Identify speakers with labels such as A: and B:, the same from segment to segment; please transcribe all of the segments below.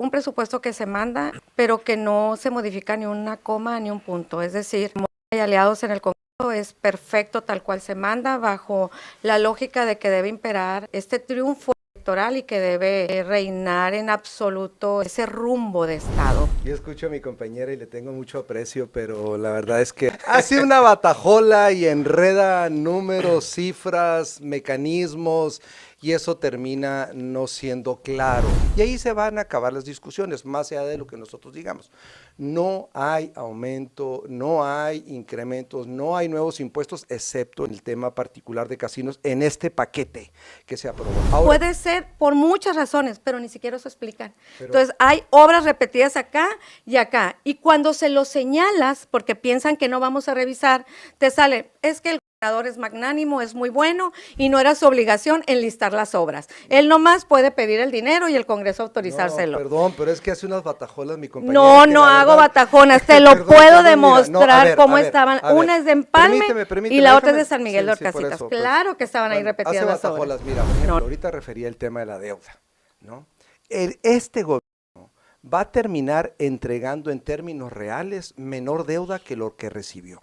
A: un presupuesto que se manda, pero que no se modifica ni una coma ni un punto. Es decir, hay aliados en el Congreso, es perfecto tal cual se manda, bajo la lógica de que debe imperar este triunfo electoral y que debe reinar en absoluto ese rumbo de Estado.
B: Yo escucho a mi compañera y le tengo mucho aprecio, pero la verdad es que hace una batajola y enreda números, cifras, mecanismos, y eso termina no siendo claro. Y ahí se van a acabar las discusiones, más allá de lo que nosotros digamos. No hay aumento, no hay incrementos, no hay nuevos impuestos, excepto en el tema particular de casinos, en este paquete que se aprobó.
A: Ahora, puede ser por muchas razones, pero ni siquiera eso explican. Entonces, hay obras repetidas acá y acá. Y cuando se lo señalas, porque piensan que no vamos a revisar, te sale, es que el gobernador es magnánimo, es muy bueno, y no era su obligación enlistar las obras. Él nomás puede pedir el dinero y el Congreso autorizárselo.
B: No, perdón, pero es que hace unas batajolas mi compañera.
A: No, no hago batajonas, te lo puedo demostrar cómo estaban. Una es de Empalme y la otra es de San Miguel de Orcasitas. Claro que estaban ahí repetidas las obras.
B: Mira, por ejemplo, ahorita refería el tema de la deuda, ¿no? Este gobierno va a terminar entregando en términos reales menor deuda que lo que recibió.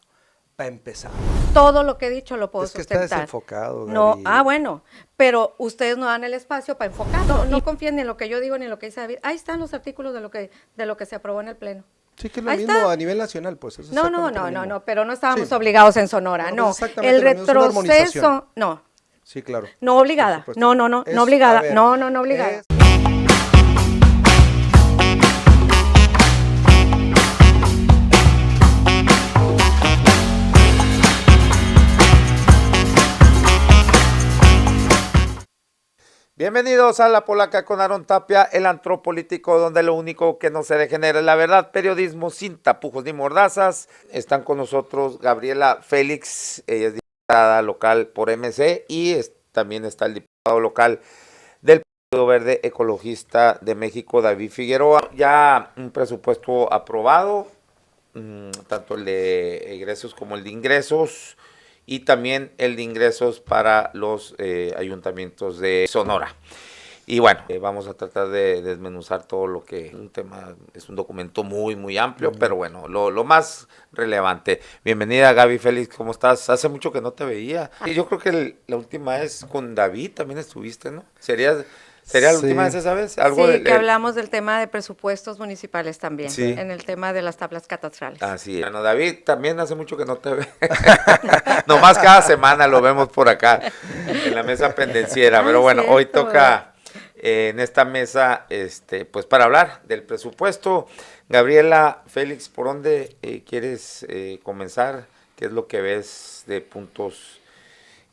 B: Para empezar.
A: Todo lo que he dicho lo puedo sustentar.
B: Está desenfocado, Gaby.
A: No, bueno, pero ustedes no dan el espacio para enfocar. No confíen ni en lo que yo digo ni en lo que dice David. Ahí están los artículos de lo que se aprobó en el Pleno.
B: Sí, que es lo mismo a nivel nacional, pues.
A: No, pero no estábamos obligados en Sonora, no. El retroceso, no.
B: Sí, claro.
A: No obligada, no obligada, no obligada.
C: Bienvenidos a La Polaca con Aarón Tapia, el antropolítico donde lo único que no se degenera es la verdad, periodismo sin tapujos ni mordazas. Están con nosotros Gabriela Félix, ella es diputada local por MC y también está el diputado local del Partido Verde Ecologista de México, David Figueroa. Ya un presupuesto aprobado, tanto el de egresos como el de ingresos, y también el de ingresos para los ayuntamientos de Sonora. Y bueno, vamos a tratar de desmenuzar todo lo que un tema, es un documento muy amplio, pero bueno, lo más relevante. Bienvenida Gaby Félix, ¿cómo estás? Hace mucho que no te veía. Y yo creo que la última vez con David también estuviste, ¿no? ¿Sería la última vez esa vez?
A: Que hablamos del tema de presupuestos municipales también, en el tema de las tablas catastrales.
C: Así es. Bueno, David, también hace mucho que no te ve. Nomás cada semana lo vemos por acá, en la mesa pendenciera. Pero bueno, hoy toca en esta mesa, pues para hablar del presupuesto. Gabriela Félix, ¿por dónde quieres comenzar? ¿Qué es lo que ves de puntos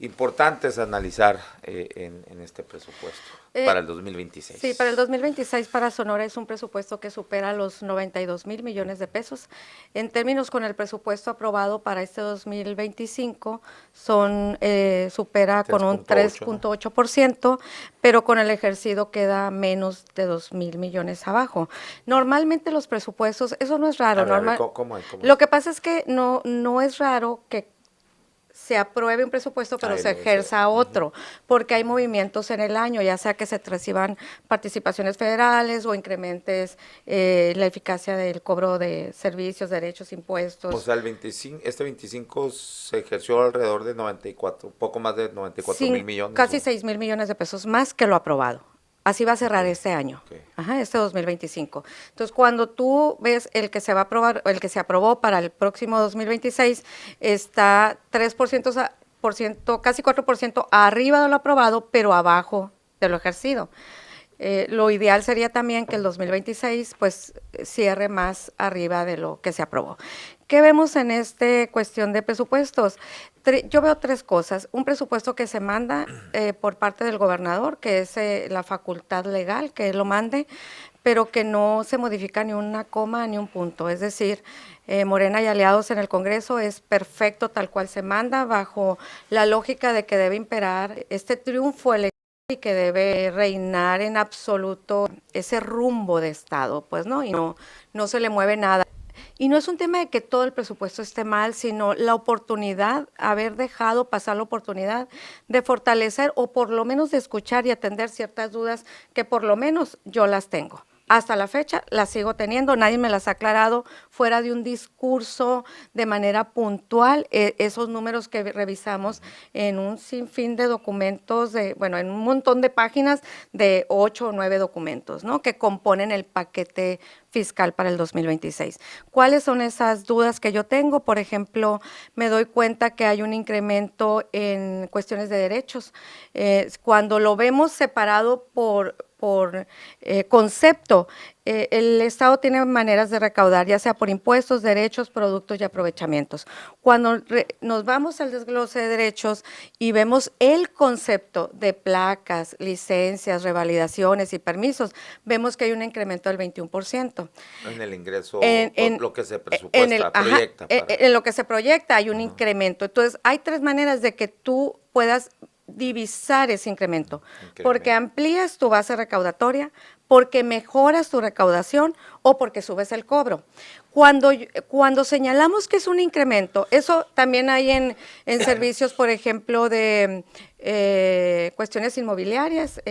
C: importantes a analizar en este presupuesto para el 2026?
A: Sí, para el 2026 para Sonora es un presupuesto que supera los 92,000 millones de pesos. En términos con el presupuesto aprobado para este 2025 supera con un 3.8%, pero con el ejercido queda menos de 2,000 millones abajo. Normalmente los presupuestos, eso no es raro.
C: ¿Cómo es?
A: Lo que pasa es que no es raro que se apruebe un presupuesto, pero se ejerza otro, porque hay movimientos en el año, ya sea que se reciban participaciones federales o incrementes la eficacia del cobro de servicios, derechos, impuestos.
C: O sea, este 25 se ejerció alrededor de 94, poco más de 94,000 millones.
A: Casi 6,000 millones de pesos más que lo aprobado. Así va a cerrar este año, este 2025. Entonces, cuando tú ves el que se va a aprobar, el que se aprobó para el próximo 2026, está 3%, casi 4% arriba de lo aprobado, pero abajo de lo ejercido. Lo ideal sería también que el 2026 pues cierre más arriba de lo que se aprobó. ¿Qué vemos en esta cuestión de presupuestos? Yo veo tres cosas. Un presupuesto que se manda por parte del gobernador, que es la facultad legal que él lo mande, pero que no se modifica ni una coma ni un punto. Es decir, Morena y aliados en el Congreso es perfecto tal cual se manda, bajo la lógica de que debe imperar este triunfo electoral y que debe reinar en absoluto ese rumbo de Estado, pues, ¿no? Y no se le mueve nada. Y no es un tema de que todo el presupuesto esté mal, sino la oportunidad, haber dejado pasar la oportunidad de fortalecer o por lo menos de escuchar y atender ciertas dudas que por lo menos yo las tengo. Hasta la fecha las sigo teniendo, nadie me las ha aclarado fuera de un discurso de manera puntual, esos números que revisamos en un sinfín de documentos, en un montón de páginas de 8 o 9 documentos, ¿no? Que componen el paquete fiscal para el 2026. ¿Cuáles son esas dudas que yo tengo? Por ejemplo, me doy cuenta que hay un incremento en cuestiones de derechos. Cuando lo vemos separado por concepto, el Estado tiene maneras de recaudar, ya sea por impuestos, derechos, productos y aprovechamientos. Cuando nos vamos al desglose de derechos y vemos el concepto de placas, licencias, revalidaciones y permisos, vemos que hay un incremento del 21%.
C: En el ingreso,
A: En
C: lo que se presupuesta, proyecta.
A: En lo que se proyecta hay un incremento. Entonces, hay 3 maneras de que tú puedas divisar ese incremento, porque amplías tu base recaudatoria, porque mejoras tu recaudación o porque subes el cobro. Cuando señalamos que es un incremento, eso también hay en servicios, por ejemplo, de cuestiones inmobiliarias,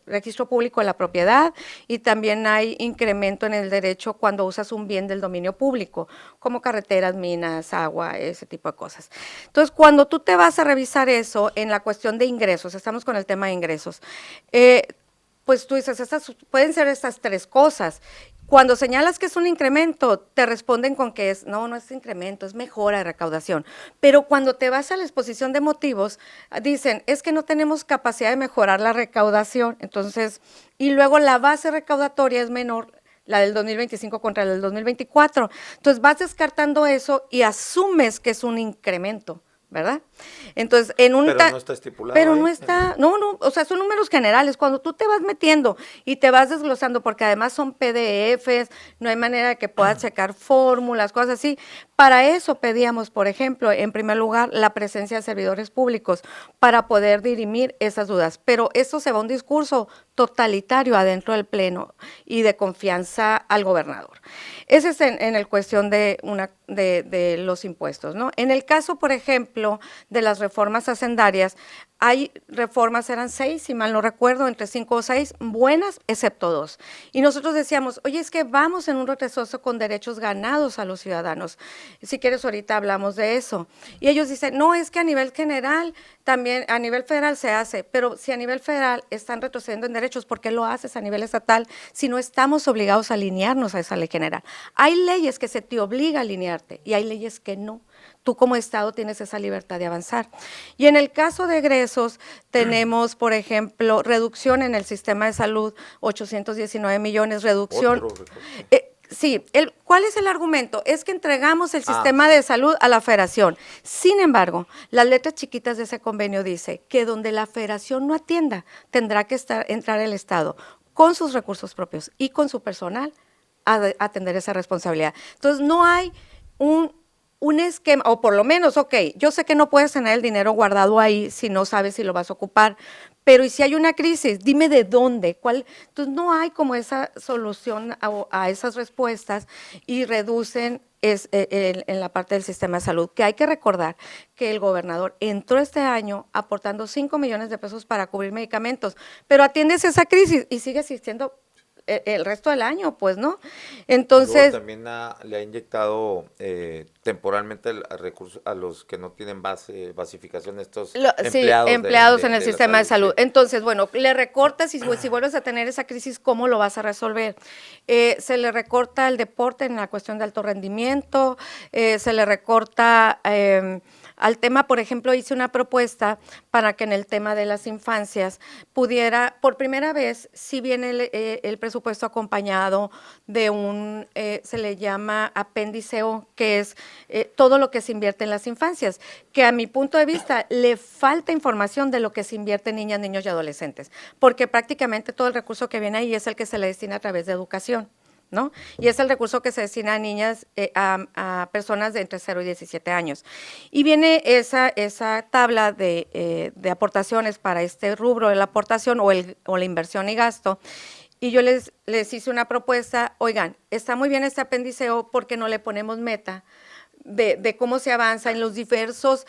A: registro público de la propiedad, y también hay incremento en el derecho cuando usas un bien del dominio público, como carreteras, minas, agua, ese tipo de cosas. Entonces, cuando tú te vas a revisar eso en la cuestión de ingresos, estamos con el tema de ingresos, pues tú dices, pueden ser estas 3 cosas. Cuando señalas que es un incremento, te responden con que no es incremento, es mejora de recaudación. Pero cuando te vas a la exposición de motivos, dicen, es que no tenemos capacidad de mejorar la recaudación. Entonces, y luego la base recaudatoria es menor, la del 2025 contra la del 2024. Entonces, vas descartando eso y asumes que es un incremento, ¿verdad? Entonces, pero
C: no está estipulado.
A: Pero no está, no, o sea, son números generales. Cuando tú te vas metiendo y te vas desglosando, porque además son PDFs, no hay manera de que puedas checar fórmulas, cosas así. Para eso pedíamos, por ejemplo, en primer lugar, la presencia de servidores públicos para poder dirimir esas dudas. Pero eso se va a un discurso totalitario adentro del Pleno y de confianza al gobernador. Ese es en el cuestión de los impuestos, ¿no? En el caso, por ejemplo, de las reformas hacendarias, hay reformas, eran 6, si mal no recuerdo, entre 5 o 6, buenas, excepto 2. Y nosotros decíamos, oye, es que vamos en un retroceso con derechos ganados a los ciudadanos. Si quieres, ahorita hablamos de eso. Y ellos dicen, no, es que a nivel general, también a nivel federal se hace, pero si a nivel federal están retrocediendo en derechos, ¿por qué lo haces a nivel estatal si no estamos obligados a alinearnos a esa ley general? Hay leyes que se te obliga a alinearte y hay leyes que no. Tú como Estado tienes esa libertad de avanzar. Y en el caso de egresos, tenemos, por ejemplo, reducción en el sistema de salud, 819 millones, reducción. Sí, ¿cuál es el argumento? Es que entregamos el sistema de salud a la federación. Sin embargo, las letras chiquitas de ese convenio dice que donde la federación no atienda, tendrá que entrar el Estado con sus recursos propios y con su personal a atender esa responsabilidad. Entonces, no hay un esquema, o por lo menos, yo sé que no puedes tener el dinero guardado ahí si no sabes si lo vas a ocupar, pero y si hay una crisis, dime de dónde, cuál. Entonces no hay como esa solución a esas respuestas y reducen en la parte del sistema de salud, que hay que recordar que el gobernador entró este año aportando 5 millones de pesos para cubrir medicamentos, pero atiendes esa crisis y sigue existiendo el resto del año, pues, ¿no? Entonces…
C: Luego también le ha inyectado temporalmente recursos a los que no tienen basificación, estos empleados.
A: Sí, empleados en el sistema de salud. Entonces, bueno, le recortas y si vuelves a tener esa crisis, ¿cómo lo vas a resolver? Se le recorta el deporte en la cuestión de alto rendimiento, se le recorta… al tema, por ejemplo, hice una propuesta para que en el tema de las infancias pudiera, por primera vez, si viene el presupuesto acompañado de un, se le llama apéndice O, que es todo lo que se invierte en las infancias, que a mi punto de vista le falta información de lo que se invierte en niñas, niños y adolescentes, porque prácticamente todo el recurso que viene ahí es el que se le destina a través de educación, ¿no? Y es el recurso que se destina a niñas, a personas de entre 0 y 17 años. Y viene esa tabla de aportaciones para este rubro de la aportación o la inversión y gasto. Y yo les hice una propuesta, oigan, está muy bien este apéndice O, ¿por qué no le ponemos meta de cómo se avanza en los diversos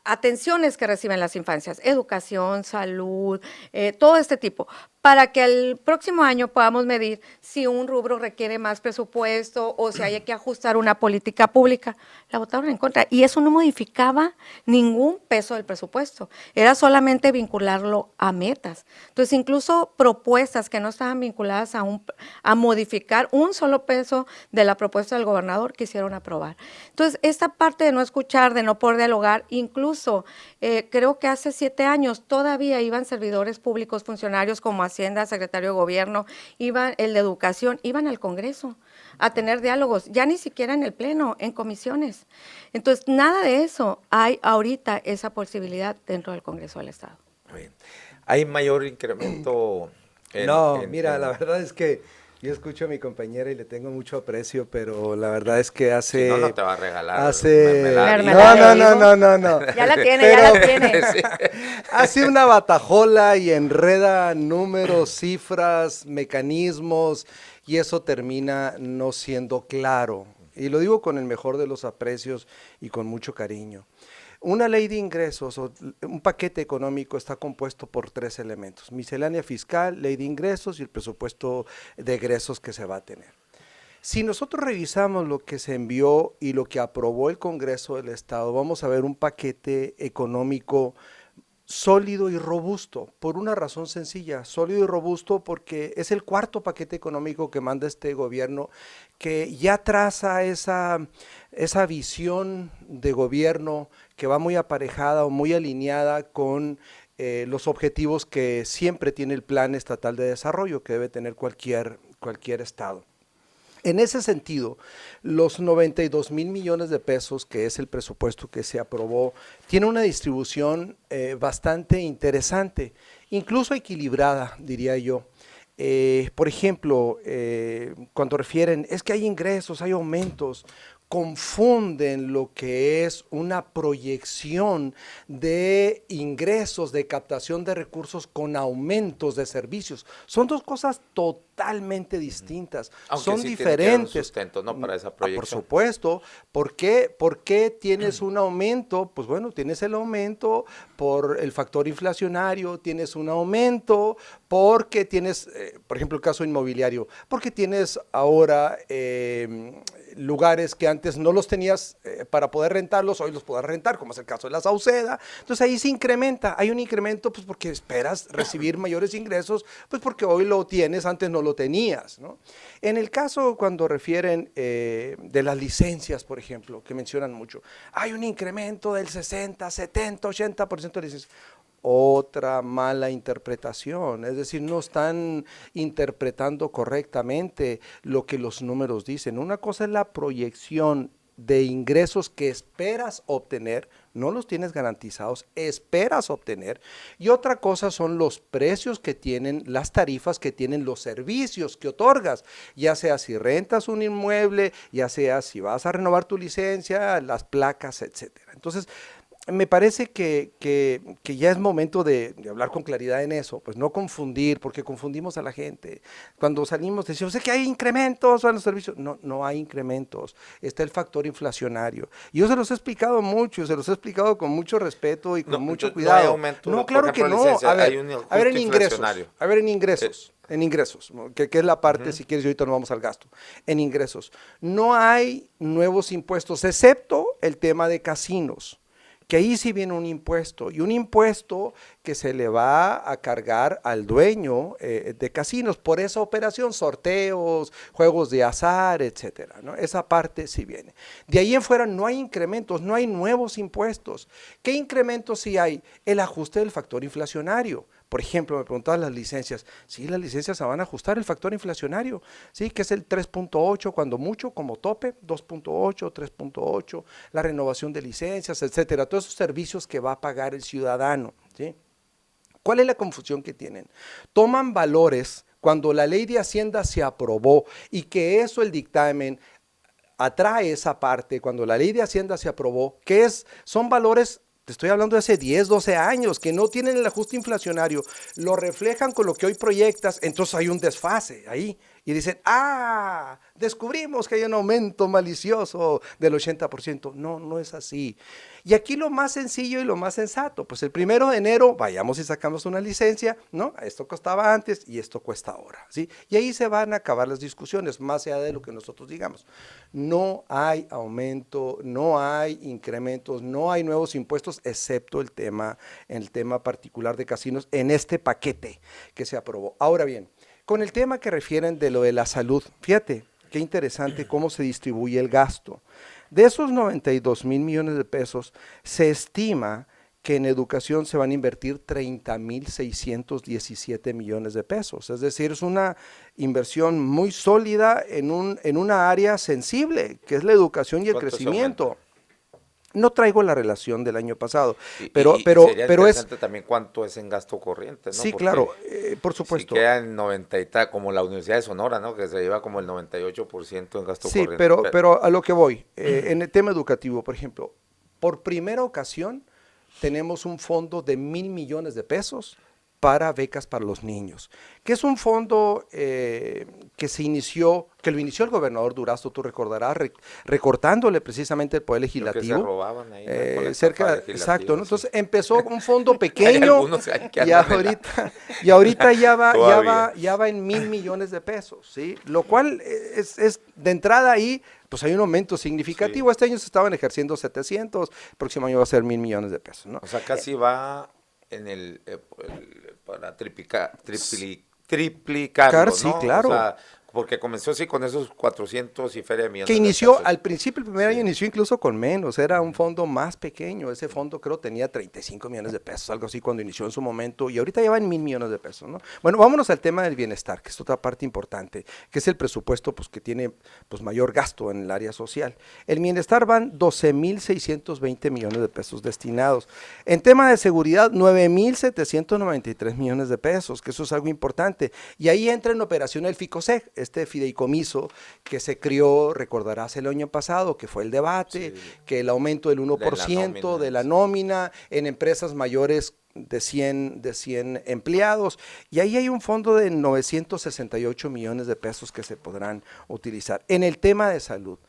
A: atenciones que reciben las infancias, educación, salud, todo este tipo, para que el próximo año podamos medir si un rubro requiere más presupuesto o si hay que ajustar una política pública. La votaron en contra y eso no modificaba ningún peso del presupuesto, era solamente vincularlo a metas. Entonces, incluso propuestas que no estaban vinculadas a modificar un solo peso de la propuesta del gobernador quisieron aprobar. Entonces, esta parte de no escuchar, de no poder dialogar, incluso creo que hace 7 años todavía iban servidores públicos, funcionarios como Hacienda, secretario de Gobierno, iban el de Educación, iban al Congreso a tener diálogos, ya ni siquiera en el Pleno, en comisiones. Entonces, nada de eso hay ahorita esa posibilidad dentro del Congreso del Estado.
C: Bien. ¿Hay mayor incremento?
B: Mira, la verdad es que yo escucho a mi compañera y le tengo mucho aprecio, pero la verdad es que hace...
C: Si no, no te va a regalar
A: mermelada.
B: No.
A: Ya la tiene.
B: Sí. Hace una batajola y enreda números, cifras, mecanismos, y eso termina no siendo claro. Y lo digo con el mejor de los aprecios y con mucho cariño. Una ley de ingresos o un paquete económico está compuesto por 3 elementos: miscelánea fiscal, ley de ingresos y el presupuesto de egresos que se va a tener. Si nosotros revisamos lo que se envió y lo que aprobó el Congreso del Estado, vamos a ver un paquete económico sólido y robusto, por una razón sencilla, sólido y robusto porque es el 4º paquete económico que manda este gobierno, que ya traza esa visión de gobierno que va muy aparejada o muy alineada con los objetivos que siempre tiene el Plan Estatal de Desarrollo que debe tener cualquier estado. En ese sentido, los 92,000 millones de pesos, que es el presupuesto que se aprobó, tiene una distribución bastante interesante, incluso equilibrada, diría yo. Por ejemplo, cuando refieren, es que hay ingresos, hay aumentos, confunden lo que es una proyección de ingresos, de captación de recursos con aumentos de servicios. Son 2 cosas totalmente distintas,
C: aunque
B: son
C: sí
B: diferentes.
C: Tiene que haber un sustento, ¿no? Para esa proyección.
B: Por supuesto. ¿Por qué tienes un aumento? Pues bueno, tienes el aumento por el factor inflacionario, tienes un aumento porque tienes, por ejemplo, el caso inmobiliario, porque tienes ahora lugares que antes no los tenías para poder rentarlos, hoy los puedes rentar, como es el caso de la Sauceda. Entonces ahí se incrementa, hay un incremento pues porque esperas recibir mayores ingresos, pues porque hoy lo tienes, antes no lo tenías, ¿no? En el caso cuando refieren de las licencias, por ejemplo, que mencionan mucho, hay un incremento del 60, 70, 80% de licencias. Otra mala interpretación, es decir, no están interpretando correctamente lo que los números dicen. Una cosa es la proyección de ingresos que esperas obtener, no los tienes garantizados, esperas obtener, y otra cosa son los precios que tienen, las tarifas que tienen los servicios que otorgas, ya sea si rentas un inmueble, ya sea si vas a renovar tu licencia, las placas, etcétera. Entonces, me parece que ya es momento de hablar con claridad en eso, pues no confundir, porque confundimos a la gente. Cuando salimos decimos, sé que hay incrementos en los servicios. No hay incrementos, está el factor inflacionario. Y yo se los he explicado mucho, se los he explicado con mucho respeto y con mucho cuidado.
C: No hay aumento,
B: no, claro que no. A ver, en ingresos. En ingresos, que es la parte, si quieres, y ahorita nos vamos al gasto. En ingresos, no hay nuevos impuestos, excepto el tema de casinos, que ahí sí viene un impuesto, y un impuesto que se le va a cargar al dueño de casinos por esa operación, sorteos, juegos de azar, etcétera, ¿no? Esa parte sí viene. De ahí en fuera no hay incrementos, no hay nuevos impuestos. ¿Qué incrementos sí hay? El ajuste del factor inflacionario. Por ejemplo, me preguntaban las licencias. Sí, las licencias se van a ajustar el factor inflacionario, sí, que es el 3.8 cuando mucho, como tope, 2.8, 3.8, la renovación de licencias, etcétera, todos esos servicios que va a pagar el ciudadano, ¿sí? ¿Cuál es la confusión que tienen? Toman valores cuando la ley de Hacienda se aprobó y que eso el dictamen atrae esa parte, cuando la ley de Hacienda se aprobó, que son valores. Te estoy hablando de hace 10, 12 años, que no tienen el ajuste inflacionario, lo reflejan con lo que hoy proyectas, entonces hay un desfase ahí. y dicen, descubrimos que hay un aumento malicioso del 80%. No, no es así. Y aquí lo más sencillo y lo más sensato, pues el 1 de enero vayamos y sacamos una licencia, ¿no? Esto costaba antes y esto cuesta ahora, ¿sí? Y ahí se van a acabar las discusiones, más allá de lo que nosotros digamos. No hay aumento, no hay incrementos, no hay nuevos impuestos, excepto el tema particular de casinos en este paquete que se aprobó. Ahora bien, con el tema que refieren de lo de la salud, fíjate, qué interesante cómo se distribuye el gasto. De esos 92,000 millones de pesos, se estima que en educación se van a invertir 30,617 millones de pesos. Es decir, es una inversión muy sólida en una área sensible, que es la educación y el crecimiento. No traigo la relación del año pasado, pero
C: sería
B: pero
C: interesante también cuánto es en gasto corriente, ¿no?
B: Sí,
C: Porque
B: claro, por supuesto.
C: si queda en 90 y tal, como la Universidad de Sonora, ¿no? Que se lleva como el 98% en gasto
B: Sí,
C: corriente.
B: pero a lo que voy, en el tema educativo, por ejemplo, por primera ocasión tenemos un fondo de 1,000 millones de pesos para becas para los niños, que es un fondo que lo inició el gobernador Durazo, tú recordarás, recortándole precisamente el poder legislativo.
C: Que se robaban ahí
B: exacto, ¿no?
C: Sí.
B: Entonces empezó un fondo pequeño y ahorita ya va en 1,000 millones de pesos, ¿sí? Lo cual es de entrada ahí, pues hay un aumento significativo. Sí. Este año se estaban ejerciendo 700, el próximo año va a ser 1,000 millones de pesos, ¿no?
C: O sea, casi va en para triplicarlo, ¿no?
B: Sí, claro.
C: O sea, porque comenzó así con esos 400 y feria de millones.
B: Que inició, al principio, el primer año inició incluso con menos, era un fondo más pequeño, ese fondo creo tenía 35 millones de pesos, algo así cuando inició en su momento, y ahorita ya va en 1,000 millones de pesos, ¿no? Bueno, vámonos al tema del bienestar, que es otra parte importante, que es el presupuesto pues que tiene pues mayor gasto en el área social. El bienestar van 12,620 millones de pesos destinados. En tema de seguridad, 9,793 millones de pesos, que eso es algo importante, y ahí entra en operación el FICOSEG, este fideicomiso que se creó, recordarás el año pasado, que fue el debate, sí, que el aumento del 1% de la nómina en empresas mayores de 100 empleados, y ahí hay un fondo de 968 millones de pesos que se podrán utilizar. En el tema de salud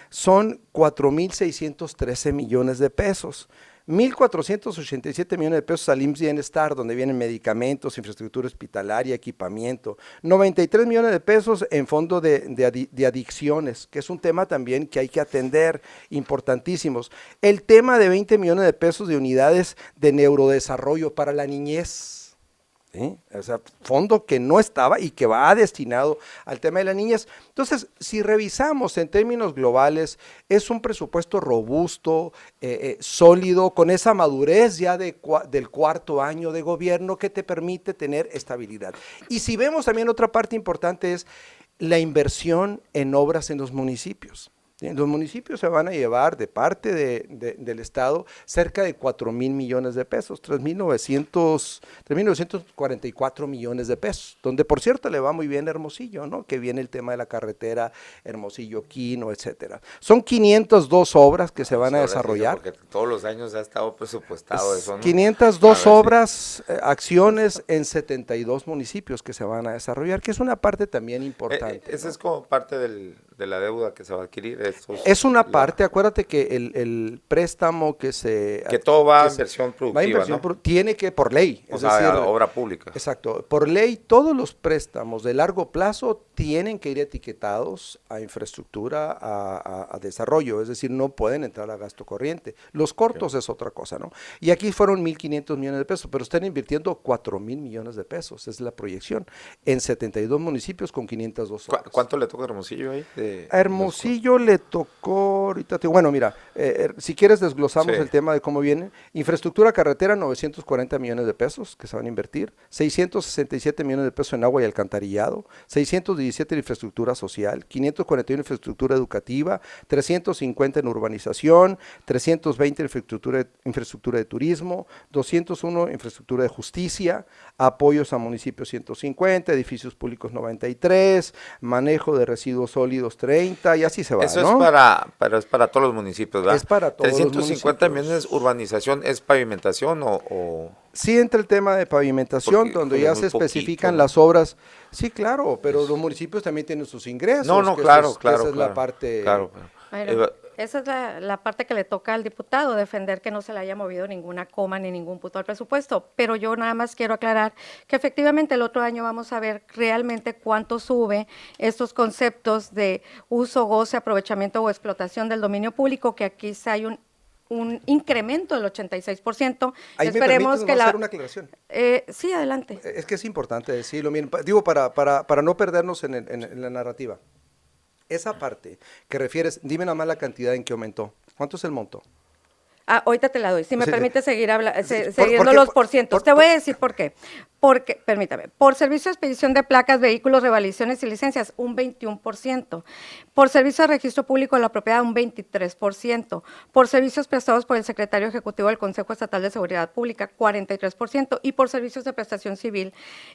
B: son 4,613 millones de pesos. 1,487 millones de pesos al IMSS Bienestar, donde vienen medicamentos, infraestructura hospitalaria, equipamiento. 93 millones de pesos en fondo de adicciones, que es un tema también que hay que atender, importantísimos. El tema de 20 millones de pesos de unidades de neurodesarrollo para la niñez. ¿Sí? O sea, fondo que no estaba y que va destinado al tema de las niñas. Entonces, si revisamos en términos globales, es un presupuesto robusto, sólido, con esa madurez ya del cuarto año de gobierno que te permite tener estabilidad. Y si vemos también otra parte importante es la inversión en obras en los municipios. Los municipios se van a llevar de parte del Estado cerca de 4,000 millones de pesos, 3,944 millones de pesos, donde por cierto le va muy bien a Hermosillo, ¿no? Que viene el tema de la carretera Hermosillo-Quino, etcétera. Son 502 obras que se van a desarrollar.
C: Porque todos los años ha estado presupuestado eso, ¿no?
B: 502 obras, acciones en 72 municipios que se van a desarrollar, que es una parte también importante.
C: Esa, ¿no? Es como parte de la deuda que se va a adquirir.
B: Es una parte, acuérdate que el préstamo que
C: todo va a inversión productiva, ¿no?
B: Tiene que, por ley.
C: O sea, obra pública.
B: Exacto. Por ley, todos los préstamos de largo plazo tienen que ir etiquetados a infraestructura, a desarrollo, es decir, no pueden entrar a gasto corriente. Los cortos es otra cosa, ¿no? Y aquí fueron 1,500 millones de pesos, pero están invirtiendo 4,000 millones de pesos, es la proyección, en 72 municipios con 502 obras.
C: ¿Cuánto le toca a Hermosillo ahí?
B: A Hermosillo le tocó, ahorita bueno, mira, si quieres desglosamos el tema de cómo viene. Infraestructura carretera, 940 millones de pesos que se van a invertir, 667 millones de pesos en agua y alcantarillado, 617 en infraestructura social, 541 en infraestructura educativa, 350 en urbanización, 320 en infraestructura de turismo, 201 en infraestructura de justicia, apoyos a municipios 150, edificios públicos 93, manejo de residuos sólidos 230 y así se va,
C: Eso
B: ¿no?
C: es para todos los municipios, ¿verdad?
B: Es para todos los
C: 350
B: municipios.
C: millones urbanización, ¿es pavimentación o...?
B: Sí entra el tema de pavimentación,
C: Porque,
B: donde
C: híjole,
B: ya
C: muy
B: se especifican
C: poquito, ¿no?
B: las obras. Sí, claro, pero los municipios también tienen sus ingresos.
C: No,
B: que
C: claro,
B: eso es- que
C: claro,
B: Esa es
C: claro.
B: la parte...
C: Claro.
A: Bueno,
C: Eva-
A: esa es la parte que le toca al diputado, defender que no se le haya movido ninguna coma ni ningún punto al presupuesto. Pero yo nada más quiero aclarar que efectivamente el otro año vamos a ver realmente cuánto sube estos conceptos de uso, goce, aprovechamiento o explotación del dominio público, que aquí sí hay un incremento del 86%.
B: Ahí me
A: Esperemos
B: permites
A: que
B: nomás hacer una aclaración.
A: Sí, adelante.
B: Es que es importante decirlo, miren, digo, para no perdernos en la narrativa. Esa parte que refieres, dime nada más la cantidad en que aumentó. ¿Cuánto es el monto?
A: Ahorita te la doy. Si me
B: Sí,
A: permite seguir
B: sí,
A: siguiendo
B: porque-
A: los porcientos. Te
B: por-
A: voy a decir por qué. Porque, permítame, por servicio de expedición de placas, vehículos, revalidaciones y licencias, un 21%. Por servicio de registro público de la propiedad, un 23%. Por servicios prestados por el secretario ejecutivo del Consejo Estatal de Seguridad Pública, 43%. Y por servicios de prestación civil,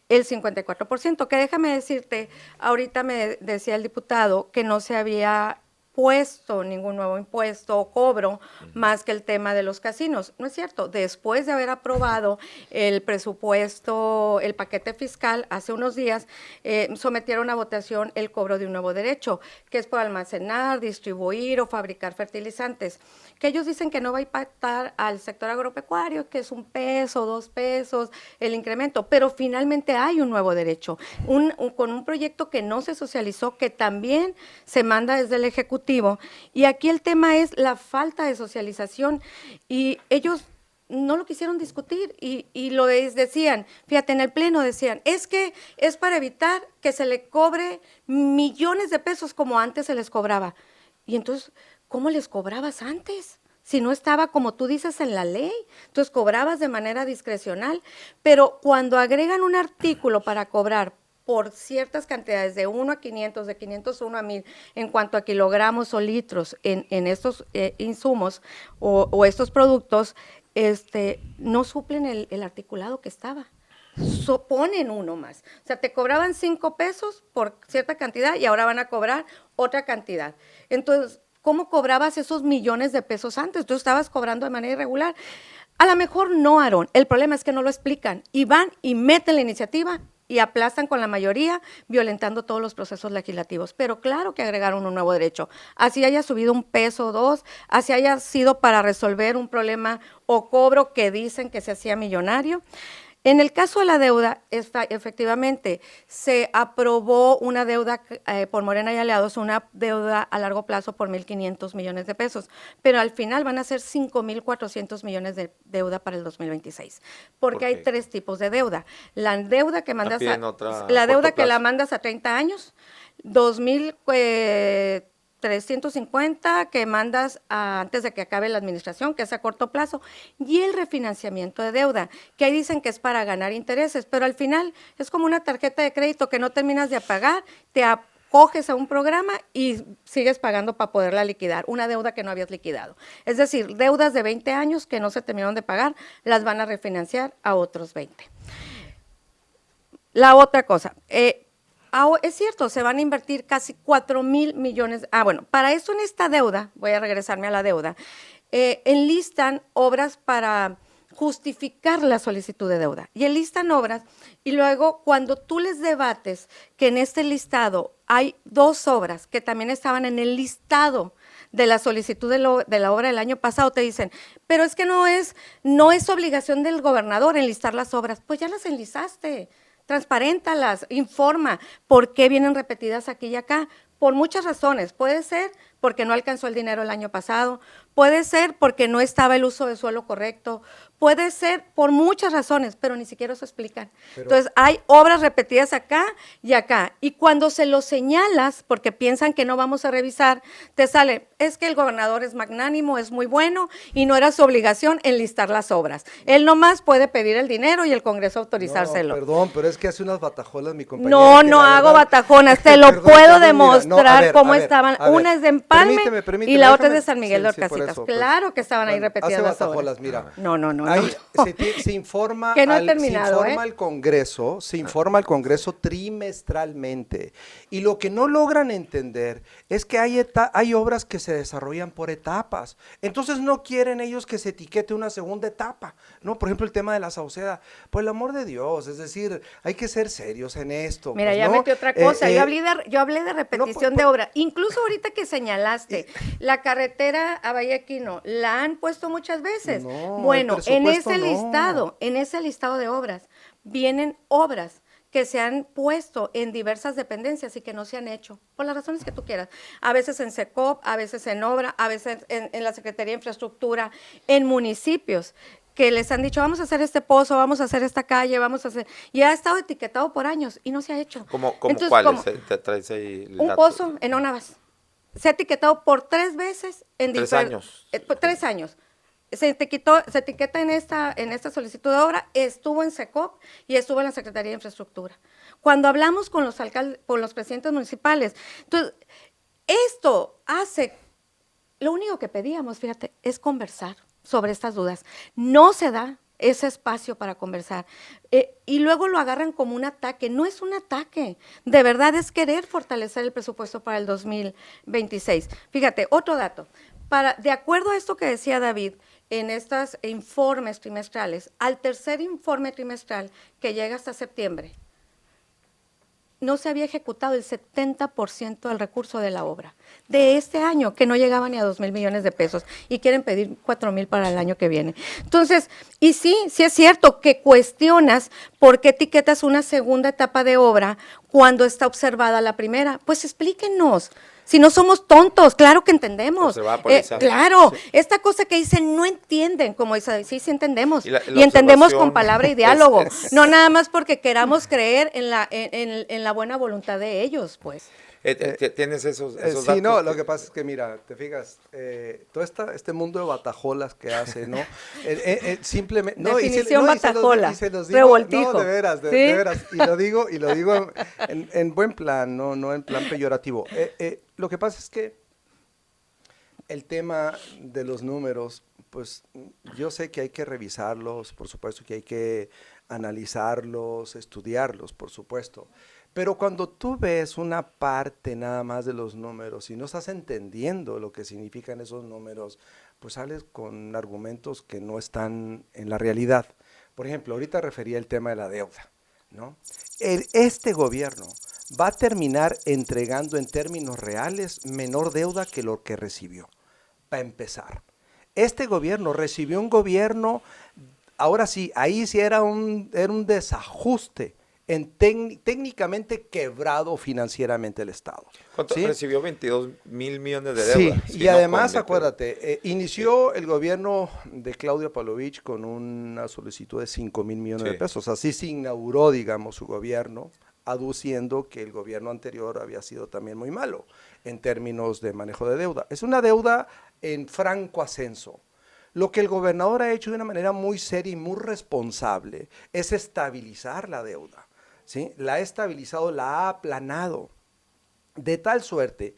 A: el 54%. Que déjame decirte, ahorita me decía el diputado que no se había puesto ningún nuevo impuesto o cobro más que el tema de los casinos. No es cierto, después de haber aprobado el presupuesto, el paquete fiscal, hace unos días sometieron a votación el cobro de un nuevo derecho, que es por almacenar, distribuir o fabricar fertilizantes, que ellos dicen que no va a impactar al sector agropecuario, que es 1 peso, 2 pesos el incremento, pero finalmente hay un nuevo derecho, con un proyecto que no se socializó, que también se manda desde el Ejecutivo. Y aquí el tema es la falta de socialización y ellos no lo quisieron discutir y decían, fíjate, en el pleno decían, es que es para evitar que se le cobre millones de pesos como antes se les cobraba. Y entonces, ¿cómo les cobrabas antes? Si no estaba, como tú dices, en la ley, entonces cobrabas de manera discrecional, pero cuando agregan un artículo para cobrar por ciertas cantidades, de 1 a 500, de 501 a 1000, en cuanto a kilogramos o litros en estos insumos o estos productos, no suplen el articulado que estaba. Ponen uno más. O sea, te cobraban 5 pesos por cierta cantidad y ahora van a cobrar otra cantidad. Entonces, ¿cómo cobrabas esos millones de pesos antes? Tú estabas cobrando de manera irregular. A lo mejor no, Aarón. El problema es que no lo explican y van y meten la iniciativa y aplastan con la mayoría, violentando todos los procesos legislativos. Pero claro que agregaron un nuevo derecho. Así haya subido 1 peso o 2, así haya sido para resolver un problema o cobro que dicen que se hacía millonario. En el caso de la deuda, efectivamente, se aprobó una deuda por Morena y Aliados, una deuda a largo plazo por 1.500 millones de pesos, pero al final van a ser 5.400 millones de deuda para el 2026, porque hay 3 tipos de deuda. La deuda que mandas la deuda que la mandas a 30 años, 2.350 que mandas antes de que acabe la administración, que es a corto plazo, y el refinanciamiento de deuda, que ahí dicen que es para ganar intereses, pero al final es como una tarjeta de crédito que no terminas de pagar, te acoges a un programa y sigues pagando para poderla liquidar, una deuda que no habías liquidado. Es decir, deudas de 20 años que no se terminaron de pagar, las van a refinanciar a otros 20. La otra cosa, es cierto, se van a invertir casi 4,000 millones. Bueno, para eso en esta deuda, voy a regresarme a la deuda, enlistan obras para justificar la solicitud de deuda. Y enlistan obras y luego cuando tú les debates que en este listado hay 2 obras que también estaban en el listado de la solicitud de la obra del año pasado, te dicen, pero es que no es obligación del gobernador enlistar las obras. Pues ya las enlistaste. Transparéntalas, informa por qué vienen repetidas aquí y acá, por muchas razones. Puede ser porque no alcanzó el dinero el año pasado, puede ser porque no estaba el uso de suelo correcto, puede ser por muchas razones, pero ni siquiera se explican. Entonces, hay obras repetidas acá y acá, y cuando se lo señalas, porque piensan que no vamos a revisar, te sale, es que el gobernador es magnánimo, es muy bueno, y no era su obligación enlistar las obras. Él nomás puede pedir el dinero y el Congreso autorizárselo.
B: No, perdón, pero es que hace unas batajolas mi compañera.
A: No hago batajonas, te lo puedo demostrar. mostrar cómo estaban.
B: a ver,
A: Una es de Empalme y la otra es de San Miguel de Orcasitas.
B: por eso,
A: claro que estaban ahí repetidas las obras.
B: Mira.
A: No.
B: Ahí se informa,
A: que no he terminado,
B: al Congreso, se informa al Congreso trimestralmente. Y lo que no logran entender es que hay obras que se desarrollan por etapas. Entonces no quieren ellos que se etiquete una segunda etapa, ¿no? Por ejemplo, el tema de la Sauceda. Por el amor de Dios, es decir, hay que ser serios en esto.
A: Mira,
B: pues,
A: ya
B: ¿no?
A: metí otra cosa. Yo hablé de repetición de obra. Incluso ahorita que señalaste, la carretera a Vallequino, la han puesto muchas veces.
B: No,
A: bueno,
B: en
A: ese listado de obras, vienen obras que se han puesto en diversas dependencias y que no se han hecho, por las razones que tú quieras. A veces en SECOP, a veces en obra, a veces en la Secretaría de Infraestructura, en municipios, que les han dicho, vamos a hacer este pozo, vamos a hacer esta calle, vamos a hacer... Y ha estado etiquetado por años y no se ha hecho.
C: ¿Cómo
A: Entonces,
C: cuáles? ¿Te traes ahí el
A: un
C: dato?
A: pozo en Onavas. Se ha etiquetado por 3 veces en
C: 3 años.
A: 3 años. Se etiqueta en esta solicitud de obra, estuvo en SECOP y estuvo en la Secretaría de Infraestructura. Cuando hablamos con los alcaldes, con los presidentes municipales, entonces, esto hace, lo único que pedíamos, fíjate, es conversar sobre estas dudas. No se da ese espacio para conversar. Y luego lo agarran como un ataque. No es un ataque. De verdad es querer fortalecer el presupuesto para el 2026. Fíjate, otro dato. De acuerdo a esto que decía David, en estos informes trimestrales, al tercer informe trimestral que llega hasta septiembre, no se había ejecutado el 70% del recurso de la obra de este año, que no llegaba ni a 2,000 millones de pesos, y quieren pedir 4,000 para el año que viene. Entonces, y sí es cierto que cuestionas por qué etiquetas una segunda etapa de obra cuando está observada la primera. Pues explíquenos. Si no somos tontos, claro que entendemos.
C: Se va a politizar.
A: Claro,
C: Sí.
A: Esta cosa que dicen no entienden, como dice, sí entendemos.
C: Y la
A: entendemos con
C: observación
A: palabra y diálogo. No nada más porque queramos creer en la buena voluntad de ellos, pues.
C: ¿Tienes esos
B: sí,
C: datos?
B: no, lo que pasa es que, mira, te fijas, todo este mundo de batajolas que hace, ¿no? Simplemente...
A: Definición batajola,
B: y se los digo,
A: revoltijo.
B: No, de veras,
A: ¿Sí?
B: de veras, y lo digo en buen plan, no en plan peyorativo. Lo que pasa es que el tema de los números, pues yo sé que hay que revisarlos, por supuesto que hay que analizarlos, estudiarlos, por supuesto. Pero cuando tú ves una parte nada más de los números y no estás entendiendo lo que significan esos números, pues sales con argumentos que no están en la realidad. Por ejemplo, ahorita refería el tema de la deuda, ¿no? Este gobierno va a terminar entregando en términos reales menor deuda que lo que recibió, para empezar. Este gobierno recibió un gobierno, ahora sí, ahí sí era un desajuste, técnicamente quebrado financieramente el Estado.
C: ¿Cuánto
B: ¿sí?
C: recibió? 22,000 millones de deuda.
B: Sí, y además, acuérdate, inició el gobierno de Claudia Pavlovich con una solicitud de 5,000 millones de pesos. Así se inauguró, digamos, su gobierno, aduciendo que el gobierno anterior había sido también muy malo en términos de manejo de deuda. Es una deuda en franco ascenso. Lo que el gobernador ha hecho de una manera muy seria y muy responsable es estabilizar la deuda. ¿Sí? La ha estabilizado, la ha aplanado, de tal suerte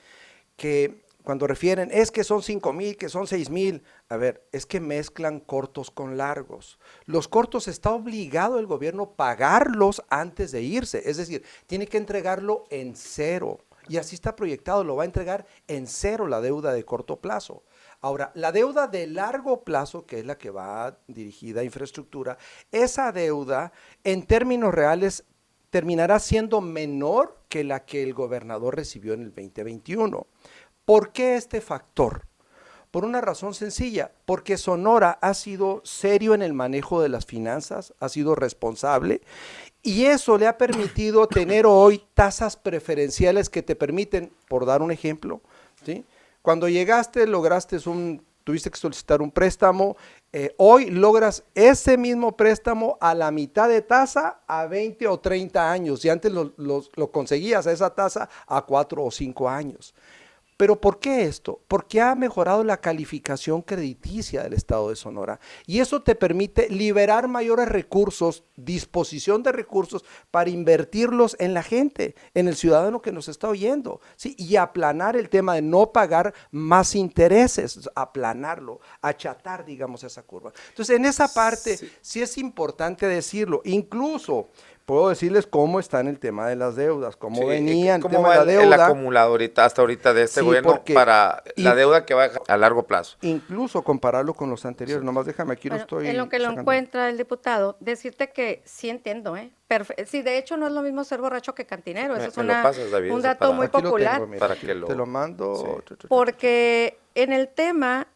B: que cuando refieren, es que son 5,000, que son 6,000, a ver, es que mezclan cortos con largos. Los cortos está obligado el gobierno a pagarlos antes de irse, es decir, tiene que entregarlo en cero, y así está proyectado, lo va a entregar en cero la deuda de corto plazo. Ahora, la deuda de largo plazo, que es la que va dirigida a infraestructura, esa deuda en términos reales terminará siendo menor que la que el gobernador recibió en el 2021. ¿Por qué este factor? Por una razón sencilla, porque Sonora ha sido serio en el manejo de las finanzas, ha sido responsable, y eso le ha permitido tener hoy tasas preferenciales que te permiten, por dar un ejemplo, ¿sí? Cuando llegaste, tuviste que solicitar un préstamo, hoy logras ese mismo préstamo a la mitad de tasa a 20 o 30 años, y antes lo conseguías a esa tasa a 4 o 5 años. ¿Pero por qué esto? Porque ha mejorado la calificación crediticia del estado de Sonora y eso te permite liberar mayores recursos, disposición de recursos para invertirlos en la gente, en el ciudadano que nos está oyendo, ¿sí? Y aplanar el tema de no pagar más intereses, aplanarlo, achatar, digamos, esa curva. Entonces, en esa parte sí es importante decirlo, incluso puedo decirles cómo está en el tema de las deudas, cómo venía el tema de la deuda.
C: El acumulado ahorita, hasta ahorita de este gobierno para la deuda que va a largo plazo.
B: Incluso compararlo con los anteriores, nomás déjame, aquí lo estoy
A: en lo que
B: sacando.
A: lo encuentra el diputado, decirte que sí entiendo, sí, de hecho no es lo mismo ser borracho que cantinero, eso es un dato muy popular.
B: Tengo, mira,
C: para que
B: te lo mando.
C: Sí.
A: Porque en el tema,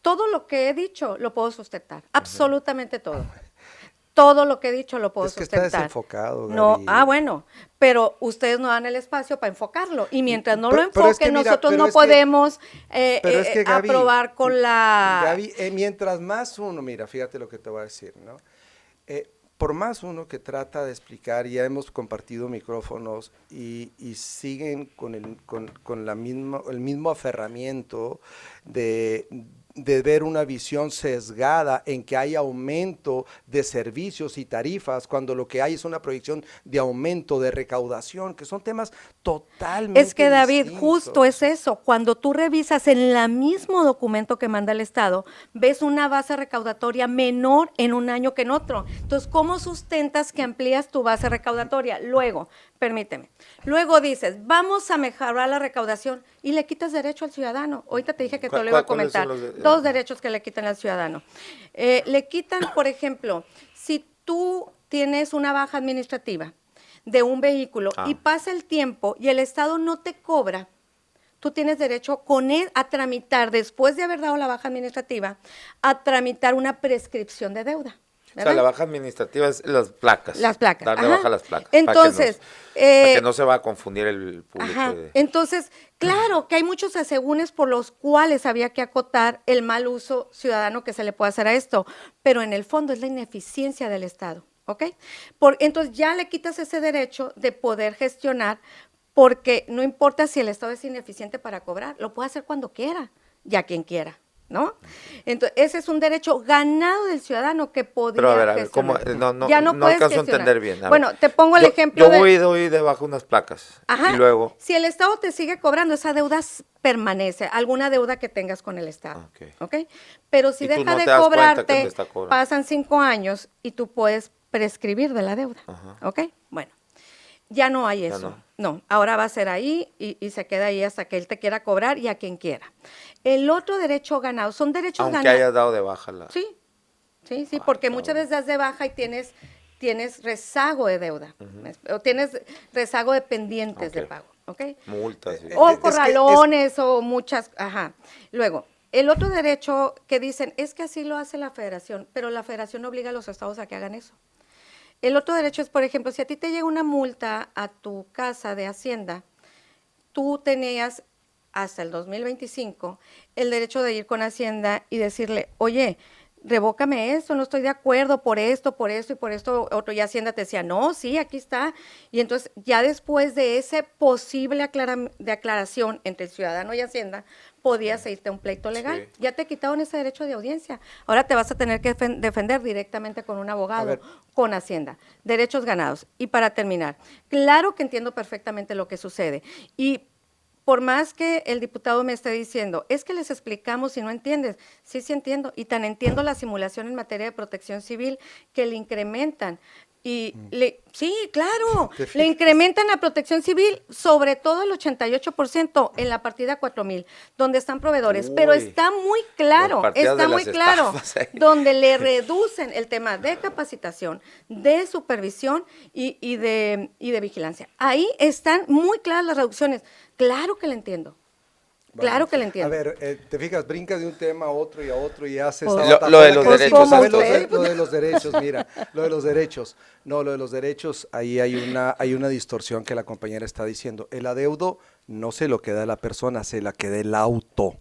A: todo lo que he dicho lo puedo sustentar, absolutamente todo. Todo lo que he dicho lo puedo sustentar.
B: Está desenfocado, Gaby.
A: No, bueno, pero ustedes no dan el espacio para enfocarlo y mientras no lo enfoquen, nosotros no podemos aprobar con la...
B: Gaby, mientras más uno, mira, fíjate lo que te voy a decir, ¿no? Por más uno que trata de explicar, ya hemos compartido micrófonos y siguen con el mismo aferramiento de ver una visión sesgada en que hay aumento de servicios y tarifas, cuando lo que hay es una proyección de aumento de recaudación, que son temas totalmente
A: Es que, David,
B: distintos.
A: justo es eso. Cuando tú revisas en el mismo documento que manda el Estado, ves una base recaudatoria menor en un año que en otro. Entonces, ¿cómo sustentas que amplías tu base recaudatoria? Luego, permíteme, luego dices, vamos a mejorar la recaudación y le quitas derecho al ciudadano. Ahorita te dije que te lo iba a comentar. Dos derechos que le quitan al ciudadano. Le quitan, por ejemplo, si tú tienes una baja administrativa de un vehículo y pasa el tiempo y el Estado no te cobra, tú tienes derecho a tramitar, después de haber dado la baja administrativa, a tramitar una prescripción de deuda. ¿verdad?
C: O sea, la baja administrativa es las placas.
A: Las placas.
C: Darle baja a las placas.
A: Entonces,
C: para que no se va a confundir el público.
A: Entonces, claro que hay muchos asegúnes por los cuales había que acotar el mal uso ciudadano que se le puede hacer a esto, pero en el fondo es la ineficiencia del Estado, ¿ok? Entonces ya le quitas ese derecho de poder gestionar, porque no importa si el Estado es ineficiente para cobrar, lo puede hacer cuando quiera y a quien quiera, ¿no? Entonces, ese es un derecho ganado del ciudadano que podría
C: Pero a ver, ¿cómo?
A: ya no puedes
C: alcanzo a
A: gestionar.
C: entender bien.
A: Bueno, te pongo el ejemplo
C: yo doy debajo unas placas.
A: Ajá.
C: Y luego...
A: Si el Estado te sigue cobrando, esa deuda permanece, alguna deuda que tengas con el Estado. ¿Ok? Pero si deja de cobrarte, pasan 5 años y tú puedes prescribir de la deuda. Ajá. ¿Ok? Bueno, ya no hay eso. No, ahora va a ser ahí y se queda ahí hasta que él te quiera cobrar y a quien quiera. El otro derecho ganado, son derechos ganados.
C: Aunque hayas dado de baja la...
A: Sí, porque muchas veces das de baja y tienes rezago de deuda, o tienes rezago de pendientes de pago, ¿ok?
C: Multas.
A: O corralones o muchas, Luego, el otro derecho que dicen es que así lo hace la federación, pero la federación obliga a los estados a que hagan eso. El otro derecho es, por ejemplo, si a ti te llega una multa a tu casa de Hacienda, tú tenías hasta el 2025 el derecho de ir con Hacienda y decirle, oye, revócame esto, no estoy de acuerdo por esto y por esto otro, y Hacienda te decía, no, sí, aquí está, y entonces ya después de ese posible aclaración entre el ciudadano y Hacienda, podías irte a un pleito legal, ya te quitaron ese derecho de audiencia, ahora te vas a tener que defender directamente con un abogado, con Hacienda, derechos ganados. Y para terminar, claro que entiendo perfectamente lo que sucede, y por más que el diputado me esté diciendo, es que les explicamos y no entiendes, sí entiendo, y tan entiendo la simulación en materia de protección civil que le incrementan, sí, claro, le incrementan la protección civil, sobre todo el 88% en la partida 4,000, donde están proveedores, pero está muy claro, donde le reducen el tema de capacitación, de supervisión y de vigilancia. Ahí están muy claras las reducciones. Claro que le entiendo. Claro que le entiendo.
B: A ver, te fijas, brincas de un tema a otro y haces
C: lo de los derechos.
B: Lo de los derechos, mira, lo de los derechos. No, lo de los derechos, ahí hay una distorsión que la compañera está diciendo. El adeudo no se lo queda la persona, se la queda el auto.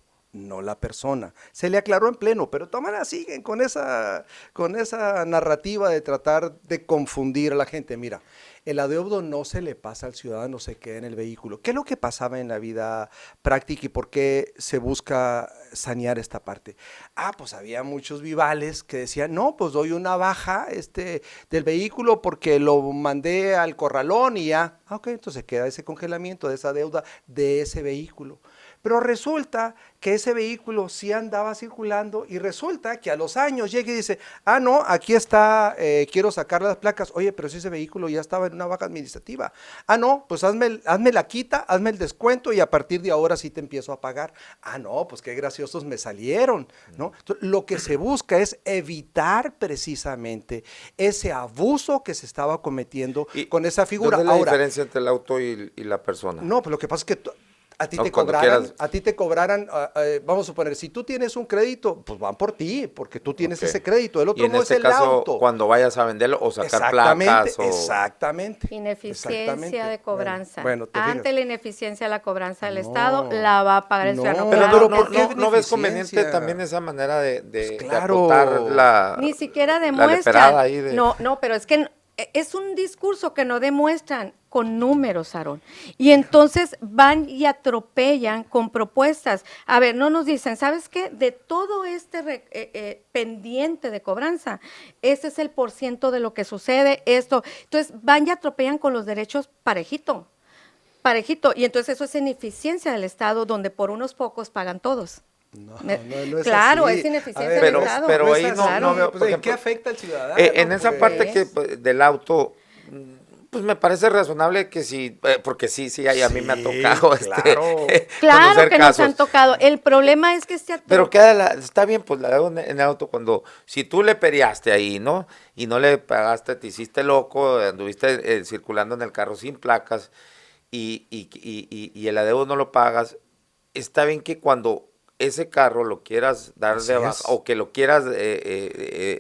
B: no la persona. Se le aclaró en pleno, pero de todas maneras siguen con esa narrativa de tratar de confundir a la gente. Mira, el adeudo no se le pasa al ciudadano, se queda en el vehículo. ¿Qué es lo que pasaba en la vida práctica y por qué se busca sanear esta parte? Pues había muchos vivales que decían, no, pues doy una baja del vehículo porque lo mandé al corralón y ya. Ok, entonces queda ese congelamiento de esa deuda de ese vehículo. Pero resulta que ese vehículo sí andaba circulando y resulta que a los años llega y dice, no, aquí está, quiero sacar las placas. Oye, pero si ese vehículo ya estaba en una baja administrativa. No, pues hazme la quita, hazme el descuento y a partir de ahora sí te empiezo a pagar. No, pues qué graciosos me salieron, ¿no? Entonces, lo que se busca es evitar precisamente ese abuso que se estaba cometiendo con esa figura.
C: ¿Dónde es la diferencia entre el auto y la persona?
B: No, pues lo que pasa es que a ti te cobraran, vamos a suponer, si tú tienes un crédito, pues van por ti, porque tú tienes ese crédito, el otro
C: y en
B: no
C: este
B: es el
C: caso,
B: auto.
C: Cuando vayas a venderlo o sacar placas.
B: Exactamente.
A: Ineficiencia de cobranza.
B: Bueno,
A: ante la ineficiencia de la cobranza del Estado, la va a pagar el ciudadano.
C: Pero
B: ¿por qué
C: no ves conveniente también esa manera de
B: claro.
C: acotar la...
A: Ni siquiera
C: la
A: demuestran.
C: leperada ahí de...
A: No, pero es que es un discurso que no demuestran con números, Aarón. Y entonces van y atropellan con propuestas. A ver, no nos dicen, ¿sabes qué? De todo pendiente de cobranza, este es el % de lo que sucede, esto. Entonces van y atropellan con los derechos parejito. Y entonces eso es ineficiencia del Estado, donde por unos pocos pagan todos.
B: No es
A: claro,
B: así.
A: es ineficiencia del Estado.
C: Pero ahí no veo,
B: pues,
C: por
B: ¿en
C: ejemplo,
B: qué afecta al ciudadano?
C: En esa parte que del auto, pues me parece razonable que sí, porque sí, a mí me ha tocado
A: Claro que nos han tocado. El problema es que
C: pero está bien, pues la deuda en el auto cuando, si tú le periaste ahí, ¿no? Y no le pagaste, te hiciste loco, anduviste circulando en el carro sin placas y el adeudo no lo pagas, está bien que cuando ese carro lo quieras dar de baja o que lo quieras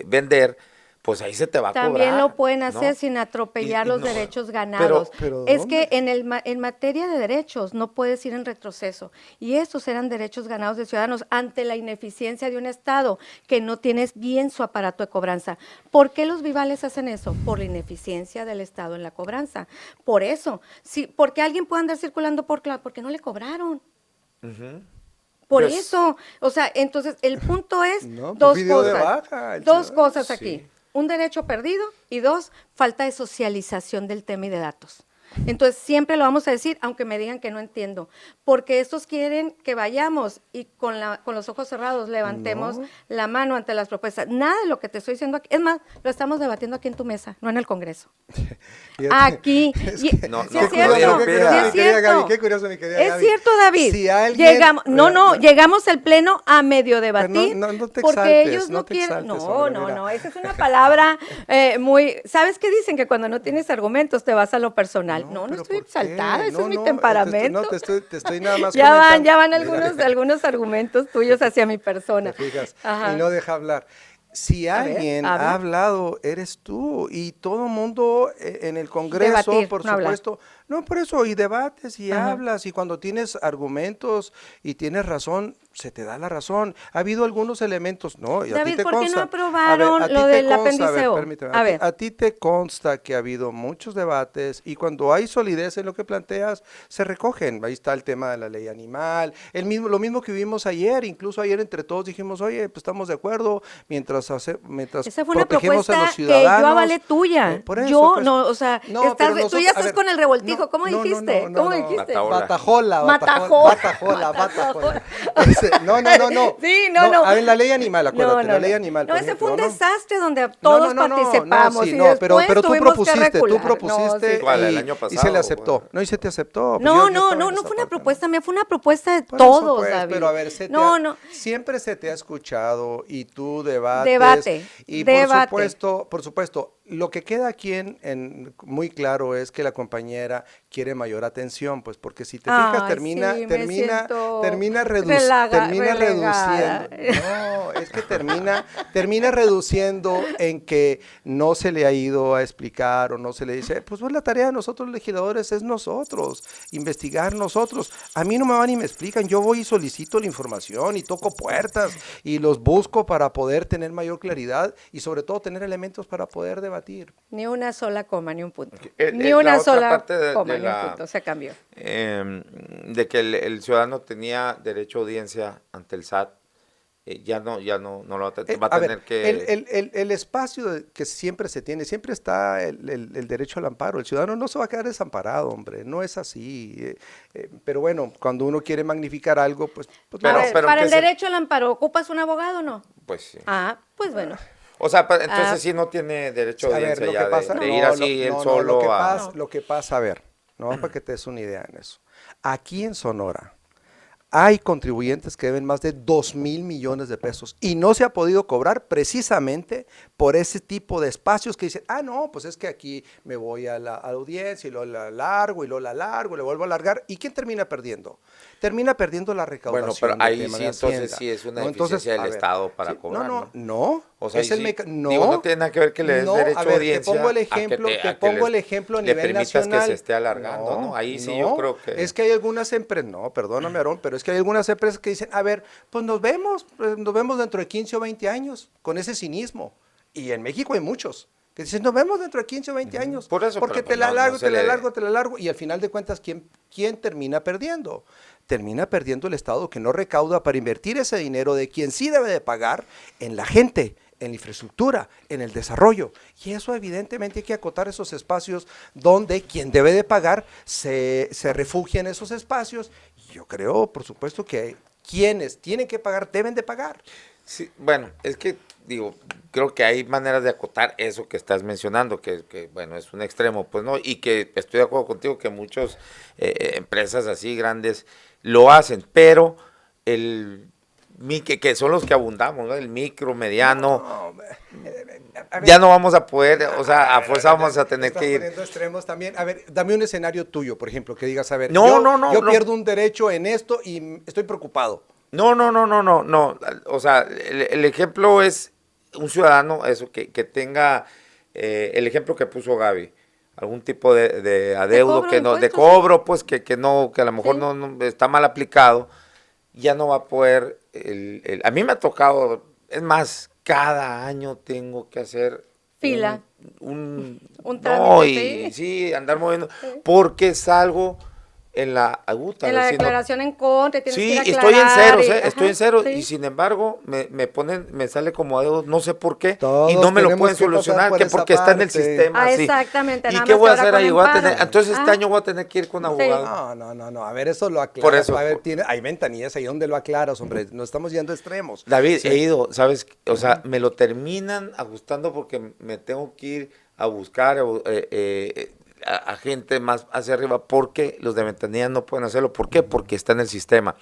C: vender, pues ahí se te va a cobrar.
A: También lo pueden hacer,
C: ¿no?
A: sin atropellar los derechos ganados.
B: Pero
A: es que en materia de derechos no puedes ir en retroceso. Y estos eran derechos ganados de ciudadanos ante la ineficiencia de un Estado que no tiene bien su aparato de cobranza. ¿Por qué los vivales hacen eso? Por la ineficiencia del Estado en la cobranza. Por eso. Porque alguien puede andar circulando porque no le cobraron. Por eso. O sea, entonces el punto es dos cosas. Dos cosas aquí. Un derecho perdido y 2, falta de socialización del tema y de datos. Entonces siempre lo vamos a decir, aunque me digan que no entiendo, porque estos quieren que vayamos y con los ojos cerrados levantemos la mano ante las propuestas. Nada de lo que te estoy diciendo aquí, es más, lo estamos debatiendo aquí en tu mesa, no en el Congreso. Aquí.
B: Sí es
A: cierto.
B: Qué curioso, mi querida Gaby.
A: Es cierto, David.
B: Si alguien,
A: llegamos al pleno a medio debatir,
B: no te
A: porque
B: exaltes,
A: ellos no
B: te
A: quieren.
B: exaltes,
A: No, esa es una palabra muy. ¿Sabes qué dicen? Que cuando no tienes argumentos te vas a lo personal. No estoy exaltada, ese es mi temperamento.
B: Te estoy nada más
A: ya van algunos argumentos tuyos hacia mi persona.
B: Te fijas,
A: Ajá.
B: y no deja hablar. Si alguien ha hablado, eres tú, y todo el mundo en el Congreso,
A: debatir,
B: por
A: no
B: supuesto.
A: hablar.
B: No, por eso, y debates, y hablas, y cuando tienes argumentos y tienes razón, se te da la razón. Ha habido algunos elementos, ¿no? Y
A: David,
B: a ti te
A: ¿por qué
B: consta.
A: no aprobaron
B: A ti
A: lo
B: te
A: del
B: consta,
A: apéndice O?
B: Permíteme,
A: A ver.
B: a ti te consta que ha habido muchos debates, y cuando hay solidez en lo que planteas, se recogen. Ahí está el tema de la ley animal, lo mismo que vimimos ayer, incluso ayer entre todos dijimos, oye, pues estamos de acuerdo, mientras
A: esa fue una
B: protegemos a
A: propuesta
B: los ciudadanos.
A: que yo avalé tuya.
B: Por eso,
A: yo
B: pues,
A: no, o sea,
B: no, pero
A: tú
B: nosotros,
A: ya estás
B: a ver,
A: con el revoltijo.
B: no,
A: ¿Cómo
B: no,
A: dijiste?
B: no,
A: ¿Cómo dijiste?
B: Batajola.
A: Batajola.
B: No.
A: Sí, no.
B: A ver, la ley animal, acuérdate, la ley animal.
A: No,
B: por
A: ese
B: ejemplo,
A: fue un desastre donde todos participamos.
B: sí,
A: y después
B: pero tú
A: tuvimos que
B: propusiste,
A: recular.
C: ¿Cuál, el año
B: y
C: pasado,
B: se le aceptó.
C: bueno?
B: No, y se te aceptó. Pues
A: No
B: yo estaba en
A: fue
B: esa
A: una
B: parte,
A: propuesta mía, fue una propuesta de
B: Por eso,
A: todos,
B: pues,
A: David.
B: pero a ver, siempre se te ha escuchado y tú debates.
A: Debate.
B: Y por supuesto, lo que queda aquí muy claro es que la compañera quiere mayor atención, pues porque si te fijas
A: Ay, sí, me siento
B: termina
A: relegada.
B: reduciendo. No, es que termina reduciendo en que no se le ha ido a explicar o no se le dice, pues la tarea de nosotros legisladores es nosotros, investigar nosotros. A mí no me van y me explican, yo voy y solicito la información y toco puertas y los busco para poder tener mayor claridad y sobre todo tener elementos para poder debatir.
A: Ni una sola coma, ni un punto.
C: La
A: Ni una
C: otra
A: sola
C: parte
A: coma, ni un punto. Se cambió.
C: De que el ciudadano tenía derecho a audiencia ante el SAT, ya no lo va a tener que...
B: El espacio que siempre se tiene, siempre está el derecho al amparo. El ciudadano no se va a quedar desamparado, hombre, no es así. Pero bueno, cuando uno quiere magnificar algo, pues
C: Pero-
A: A ver,
C: pero
A: para
C: que
A: el derecho al amparo, ¿ocupas un abogado o no?
C: Pues sí.
A: Ah, pues bueno.
C: O sea, entonces sí no tiene derecho a
B: a ver,
C: audiencia
B: lo
C: ya
B: que pasa,
C: de ir así él solo
B: lo que
C: a...
B: pasa, lo que pasa, a ver, no para que te des una idea en eso. Aquí en Sonora hay contribuyentes que deben más de 2,000 millones de pesos y no se ha podido cobrar precisamente por ese tipo de espacios que dicen, no, pues es que aquí me voy a la audiencia y luego la largo y luego la largo y le vuelvo a alargar. ¿Y quién termina perdiendo? Termina perdiendo la recaudación.
C: Bueno, pero
B: del
C: ahí
B: tema
C: sí,
B: de
C: entonces
B: Hacienda,
C: sí es una
B: ¿no? Entonces,
C: deficiencia del
B: a ver,
C: Estado para
B: sí,
C: cobrar,
B: no.
C: O sea,
B: Es
C: ahí
B: el
C: sí,
B: no.
C: digo, no tiene nada que ver que le des
B: No,
C: derecho
B: a
C: a
B: ver,
C: audiencia.
B: te pongo el
C: a que
B: ejemplo,
C: te- a que
B: a
C: le
B: nivel
C: permitas
B: nacional.
C: que se esté alargando, ¿no? Ahí sí yo creo que...
B: Es que hay algunas empresas, no, perdóname, Aarón, pero es que hay algunas empresas que dicen, a ver, pues nos vemos dentro de 15 o 20 años, con ese cinismo. Y en México hay muchos que dicen, nos vemos dentro de 15 o 20 años.
C: Por eso,
B: porque
C: pero
B: te la
C: no
B: largo,
C: se
B: te la
C: le-
B: largo, te la largo. Y al final de cuentas, ¿quién termina perdiendo? Termina perdiendo el Estado que no recauda para invertir ese dinero de quien sí debe de pagar en la gente, en la infraestructura, en el desarrollo. Y eso evidentemente hay que acotar esos espacios donde quien debe de pagar se refugia en esos espacios. Y yo creo, por supuesto, que quienes tienen que pagar deben de pagar.
C: Sí, bueno, es que, digo, creo que hay maneras de acotar eso que estás mencionando, que bueno, es un extremo, pues no, y que estoy de acuerdo contigo que muchas empresas así grandes lo hacen, pero que son los que abundamos, ¿no? El micro, mediano,
B: A ver,
C: ya no vamos a poder, o sea, a fuerza vamos a tener
B: estás
C: que ir.
B: poniendo extremos también. A ver, dame un escenario tuyo, por ejemplo, que digas, a ver,
C: No,
B: yo
C: no.
B: pierdo un derecho en esto y estoy preocupado.
C: No, o sea, el ejemplo es un ciudadano, eso, que tenga el ejemplo que puso Gaby, algún tipo de adeudo,
A: cobro
C: que
A: de
C: no, de
A: impuestos,
C: cobro, pues que no, que a lo mejor
A: Sí.
C: no está mal aplicado, ya no va a poder, a mí me ha tocado, es más, cada año tengo que hacer
A: Fila.
C: un
A: Un
C: no,
A: trámite,
C: y sí, andar moviendo, porque salgo en la aguta.
A: En la declaración en contra, tienes que
C: Sí,
A: ir a
C: estoy en
A: aclarar
C: ceros,
A: y-
C: estoy en
A: ajá,
C: cero
A: sí.
C: y sin embargo me sale como adeudo, no sé por qué,
B: Todos
C: y no me lo
B: tenemos
C: pueden
B: que pasar
C: solucionar,
B: por
C: que
B: esa
C: porque está en el
B: parte.
C: sistema.
A: Ah,
C: sí.
A: exactamente,
C: ¿Y
A: nada
C: qué
A: más
C: voy
A: que
C: a
A: ahora
C: hacer
A: con
C: ahí? Voy a
A: amparo.
C: tener, entonces este
A: Ah.
C: año voy a tener que ir con abogado.
B: No, a ver, eso lo aclaras.
C: Por eso.
B: A ver, hay ventanillas ahí donde lo aclaras, hombre, no estamos yendo a extremos.
C: David,
B: Sí.
C: he ido, ¿sabes? O sea, me lo terminan ajustando porque me tengo que ir a buscar a gente más hacia arriba porque los de ventanilla no pueden hacerlo. ¿Por qué? Porque está en el sistema.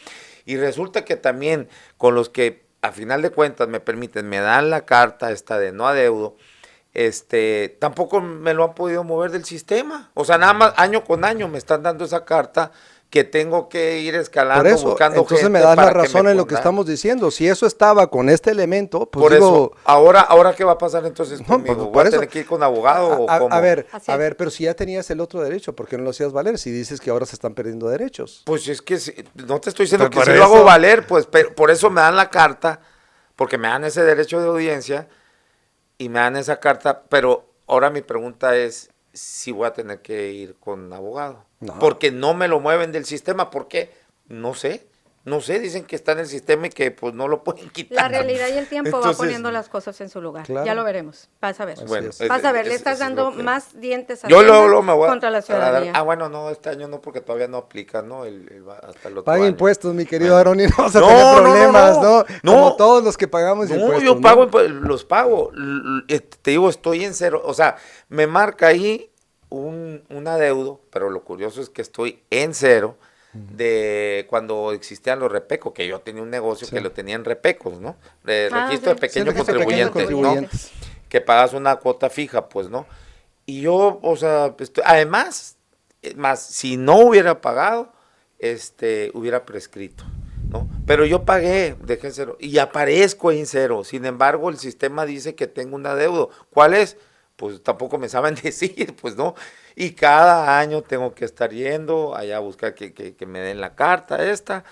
C: Y resulta que también con los que a final de cuentas me dan la carta esta de no adeudo, tampoco me lo han podido mover del sistema. O sea, nada más año con año me están dando esa carta que tengo que ir escalando,
B: Por eso,
C: buscando
B: entonces
C: gente
B: me das la
C: para que
B: razón
C: me
B: en lo que
C: ponga.
B: estamos diciendo. Si eso estaba con este elemento, pues
C: Por
B: digo,
C: eso, ahora ¿qué va a pasar entonces
B: No,
C: conmigo?
B: por
C: ¿Voy a
B: eso.
C: tener que ir con abogado o cómo?
B: a ver,
A: Así es.
B: pero si ya tenías el otro derecho, ¿por qué no lo hacías valer? Si dices que ahora se están perdiendo derechos.
C: Pues es que no te estoy diciendo
B: Pero
C: que
B: por
C: sí lo hago
B: eso-
C: valer, pues pero por eso me dan la carta, porque me dan ese derecho de audiencia y me dan esa carta, pero ahora mi pregunta es si voy a tener que ir con abogado.
B: No.
C: Porque no me lo mueven del sistema, ¿por qué? No sé, dicen que está en el sistema y que pues no lo pueden quitar.
A: La realidad y el tiempo va
C: Entonces,
A: poniendo las cosas en su lugar.
B: Claro.
A: Ya lo veremos. Vas a ver.
C: Bueno,
B: Así es.
A: Vas a ver, le estás
C: eso es
A: dando
C: lo que-
A: más dientes a
C: Yo
A: Hacienda
C: luego me voy
A: contra la ciudadanía.
C: bueno, no, este año no, porque todavía no aplica, ¿no? Hasta el otro
B: Paga
C: año.
B: impuestos, mi querido
C: Bueno.
B: Aarón, y no vas a
C: No,
B: tener
C: no, no,
B: problemas, ¿no?
C: no.
B: Como todos los que pagamos
C: No,
B: impuestos.
C: yo pago, los pago. Te digo, estoy en cero. O sea, me marca ahí un adeudo, pero lo curioso es que estoy en cero de cuando existían los repecos, que yo tenía un negocio que lo tenía en repecos, ¿no? Registro
A: sí.
C: de pequeños
B: Sí, de pequeños
C: contribuyentes, ¿no?
B: contribuyentes.
C: Que pagas una cuota fija, pues, ¿no? Y yo, o sea, además, Más, si no hubiera pagado, hubiera prescrito, ¿no? Pero yo pagué, dejé en cero, y aparezco en cero. Sin embargo, el sistema dice que tengo un adeudo. ¿Cuál es? Pues tampoco me saben decir, pues no. Y cada año tengo que estar yendo allá a buscar que me den la carta esta.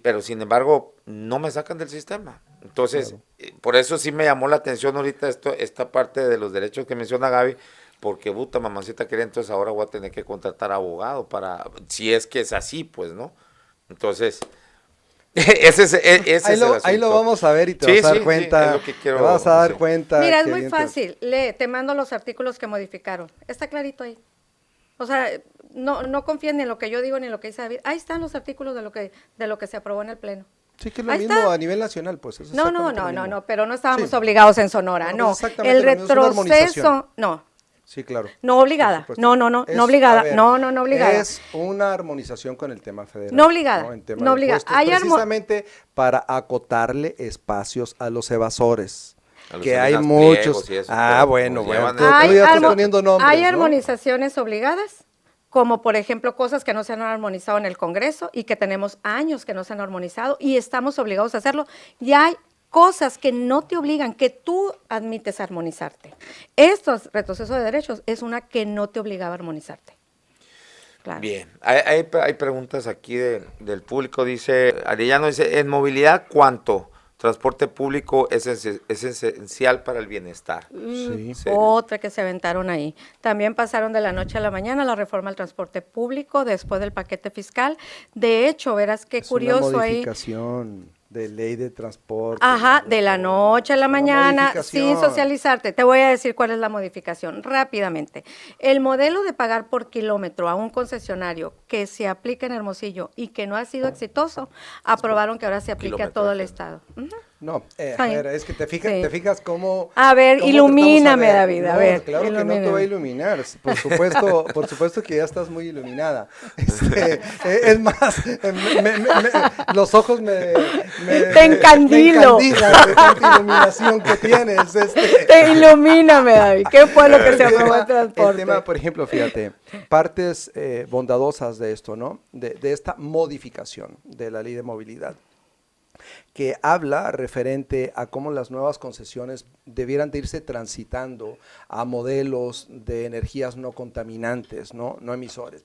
C: Pero sin embargo, no me sacan del sistema. Entonces, claro, por eso sí me llamó la atención ahorita esta parte de los derechos que menciona Gaby, porque puta mamacita quería, entonces ahora voy a tener que contratar abogado si es que es así, pues, ¿no? Entonces, ese es el asunto.
B: Ahí lo vamos a ver y te vas a dar cuenta.
C: Sí, es lo que quiero,
B: te vas a dar cuenta.
A: Mira, es muy fácil. Lee, te mando los artículos que modificaron. Está clarito ahí. O sea, no confíen ni en lo que yo digo ni en lo que dice David. Ahí están los artículos de lo que se aprobó en el Pleno.
B: Sí, que es lo ahí mismo está. A nivel nacional, pues. Es
A: no, pero no estábamos obligados en Sonora, no. El retroceso, no.
B: Sí, claro.
A: No obligada, no obligada, no obligada.
B: Es una armonización con el tema federal.
A: No obligada, no obligada.
B: Precisamente para acotarle espacios a los evasores. Que hay muchos. Bueno.
A: Hay armonizaciones obligadas, como por ejemplo cosas que no se han armonizado en el Congreso y que tenemos años que no se han armonizado y estamos obligados a hacerlo. Y hay cosas que no te obligan, que tú admites armonizarte. Estos retrocesos de derechos es una que no te obligaba a armonizarte.
C: Claro. Bien, hay preguntas aquí del público. Dice, Arellano dice, en movilidad, ¿cuánto? Transporte público es esencial para el bienestar.
A: Sí. Otra que se aventaron ahí. También pasaron de la noche a la mañana la reforma al transporte público después del paquete fiscal. De hecho, verás qué curioso ahí.
B: Una modificación de ley de transporte.
A: Ajá, de la noche a la mañana, sin socializarte. Te voy a decir cuál es la modificación, rápidamente. El modelo de pagar por kilómetro a un concesionario que se aplica en Hermosillo y que no ha sido exitoso, aprobaron que ahora se aplique a todo el estado.
B: No, a ver, es que te fijas cómo...
A: A ver, ilumíname, David, a ver.
B: Claro ilumíname. Que no te va a iluminar, por supuesto que ya estás muy iluminada. Es más, los ojos
A: te encandilo.
B: Me encandilan de tanta iluminación que tienes.
A: Ilumíname, David, ¿qué fue lo que se aprobó en transporte?
B: El tema, por ejemplo, fíjate, partes bondadosas de esto, ¿no? De esta modificación de la ley de movilidad, que habla referente a cómo las nuevas concesiones debieran de irse transitando a modelos de energías no contaminantes, no emisores.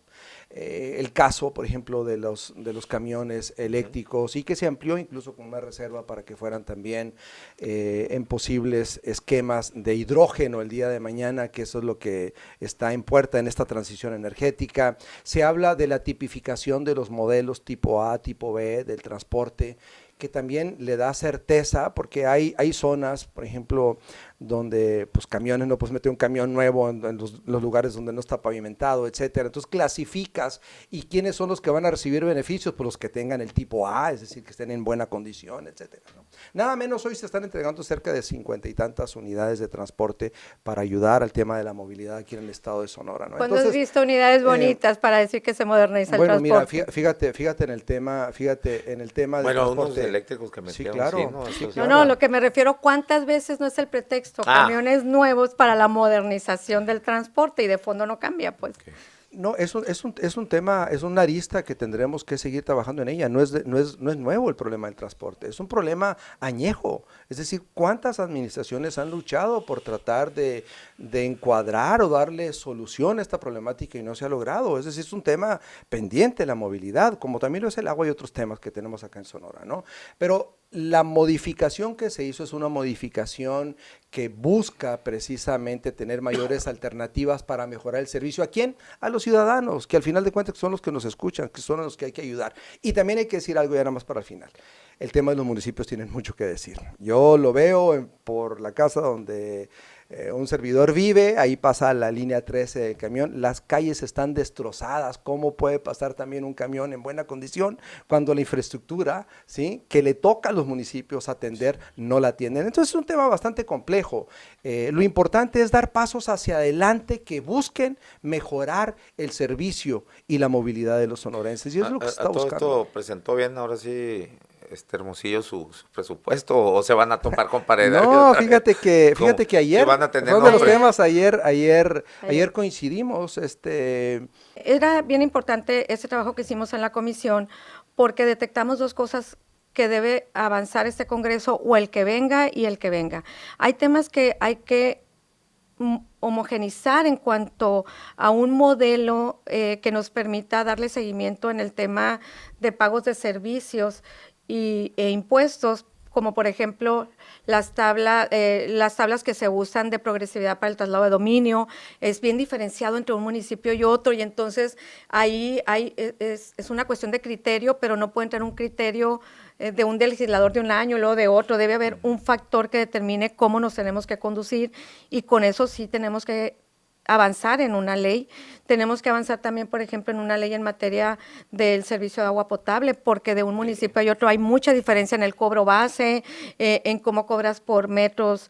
B: El caso, por ejemplo, de los camiones eléctricos, y que se amplió incluso con una reserva para que fueran también en posibles esquemas de hidrógeno el día de mañana, que eso es lo que está en puerta en esta transición energética. Se habla de la tipificación de los modelos tipo A, tipo B del transporte, que también le da certeza, porque hay zonas, por ejemplo, donde pues camiones, no puedes meter un camión nuevo en los lugares donde no está pavimentado, etcétera. Entonces clasificas, y quiénes son los que van a recibir beneficios, pues los que tengan el tipo A, es decir, que estén en buena condición, etcétera, ¿no? Nada menos hoy se están entregando cerca de 50 y tantas unidades de transporte para ayudar al tema de la movilidad aquí en el estado de Sonora, ¿no?
A: ¿Cuándo has visto unidades bonitas para decir que se moderniza el transporte?
B: Bueno, mira, fíjate en el tema del
C: bueno,
B: transporte.
C: Unos eléctricos que metieron,
B: sí, claro.
A: No, lo que me refiero, ¿cuántas veces no es el pretexto? Camiones nuevos para la modernización del transporte y de fondo no cambia, pues.
B: Okay. No, es un tema, es una arista que tendremos que seguir trabajando en ella. No es nuevo el problema del transporte, es un problema añejo. Es decir, ¿cuántas administraciones han luchado por tratar de encuadrar o darle solución a esta problemática y no se ha logrado? Es decir, es un tema pendiente la movilidad, como también lo es el agua y otros temas que tenemos acá en Sonora, ¿no? Pero la modificación que se hizo es una modificación que busca precisamente tener mayores alternativas para mejorar el servicio. ¿A quién? A los ciudadanos, que al final de cuentas son los que nos escuchan, que son los que hay que ayudar. Y también hay que decir algo ya nada más para el final. El tema de los municipios tiene mucho que decir. Yo lo veo por la casa donde un servidor vive, ahí pasa la línea 13 del camión, las calles están destrozadas. ¿Cómo puede pasar también un camión en buena condición cuando la infraestructura, ¿sí?, que le toca a los municipios atender, no la atienden? Entonces es un tema bastante complejo. Lo importante es dar pasos hacia adelante que busquen mejorar el servicio y la movilidad de los sonorenses, y es lo que se está buscando.
C: Todo esto presentó bien, ahora sí, Hermosillo, su presupuesto o se van a topar con pared?
B: No, fíjate que ayer,
C: van a tener
B: uno de los
C: nombre.
B: temas, ayer coincidimos,
A: Era bien importante ese trabajo que hicimos en la comisión porque detectamos dos cosas que debe avanzar este Congreso o el que venga y el que venga. Hay temas que hay que homogenizar en cuanto a un modelo que nos permita darle seguimiento en el tema de pagos de servicios e impuestos, como por ejemplo las tablas que se usan de progresividad para el traslado de dominio, es bien diferenciado entre un municipio y otro, y entonces ahí es una cuestión de criterio, pero no puede entrar un criterio de un legislador de un año, luego de otro. Debe haber un factor que determine cómo nos tenemos que conducir, y con eso sí tenemos que avanzar en una ley. Tenemos que avanzar también, por ejemplo, en una ley en materia del servicio de agua potable, porque de un municipio a otro hay mucha diferencia en el cobro base, en cómo cobras por metros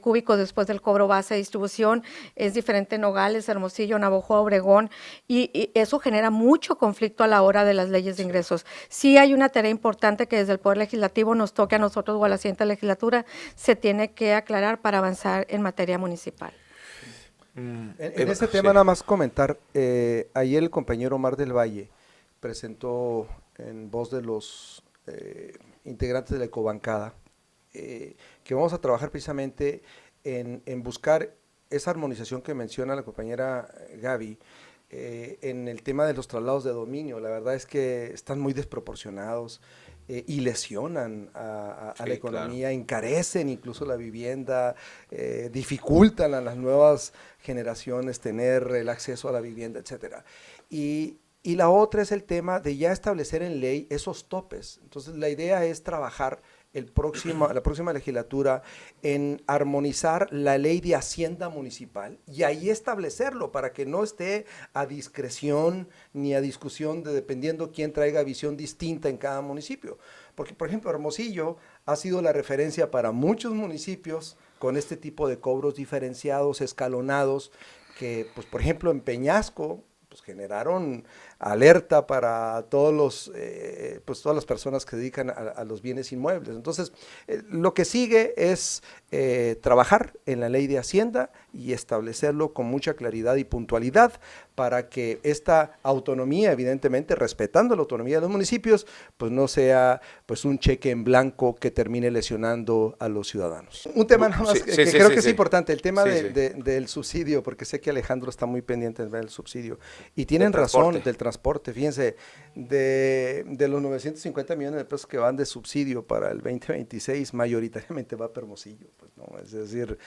A: cúbicos después del cobro base de distribución. Es diferente en Nogales, Hermosillo, Navojoa, Obregón, y eso genera mucho conflicto a la hora de las leyes de ingresos. Sí hay una tarea importante que desde el Poder Legislativo nos toque a nosotros o a la siguiente legislatura, se tiene que aclarar para avanzar en materia municipal.
B: En ese tema nada más comentar, ayer el compañero Omar del Valle presentó en voz de los integrantes de la Ecobancada que vamos a trabajar precisamente en buscar esa armonización que menciona la compañera Gaby en el tema de los traslados de dominio. La verdad es que están muy desproporcionados y lesionan a la economía, claro. Encarecen incluso la vivienda, dificultan a las nuevas generaciones tener el acceso a la vivienda, etcétera. Y la otra es el tema de ya establecer en ley esos topes. Entonces la idea es trabajar la próxima legislatura en armonizar la ley de Hacienda Municipal y ahí establecerlo para que no esté a discreción ni a discusión de dependiendo quién traiga visión distinta en cada municipio. Porque, por ejemplo, Hermosillo ha sido la referencia para muchos municipios con este tipo de cobros diferenciados, escalonados, que, pues, por ejemplo, en Peñasco, pues generaron alerta para todas las personas que dedican a los bienes inmuebles. Entonces, lo que sigue es trabajar en la ley de Hacienda y establecerlo con mucha claridad y puntualidad para que esta autonomía, evidentemente respetando la autonomía de los municipios, pues no sea pues un cheque en blanco que termine lesionando a los ciudadanos. Un tema nada más que creo que es importante, el tema del subsidio, porque sé que Alejandro está muy pendiente del subsidio, y tienen razón, del transporte. Fíjense, de los 950 millones de pesos que van de subsidio para el 2026, mayoritariamente va para Hermosillo, pues, ¿no? Es decir,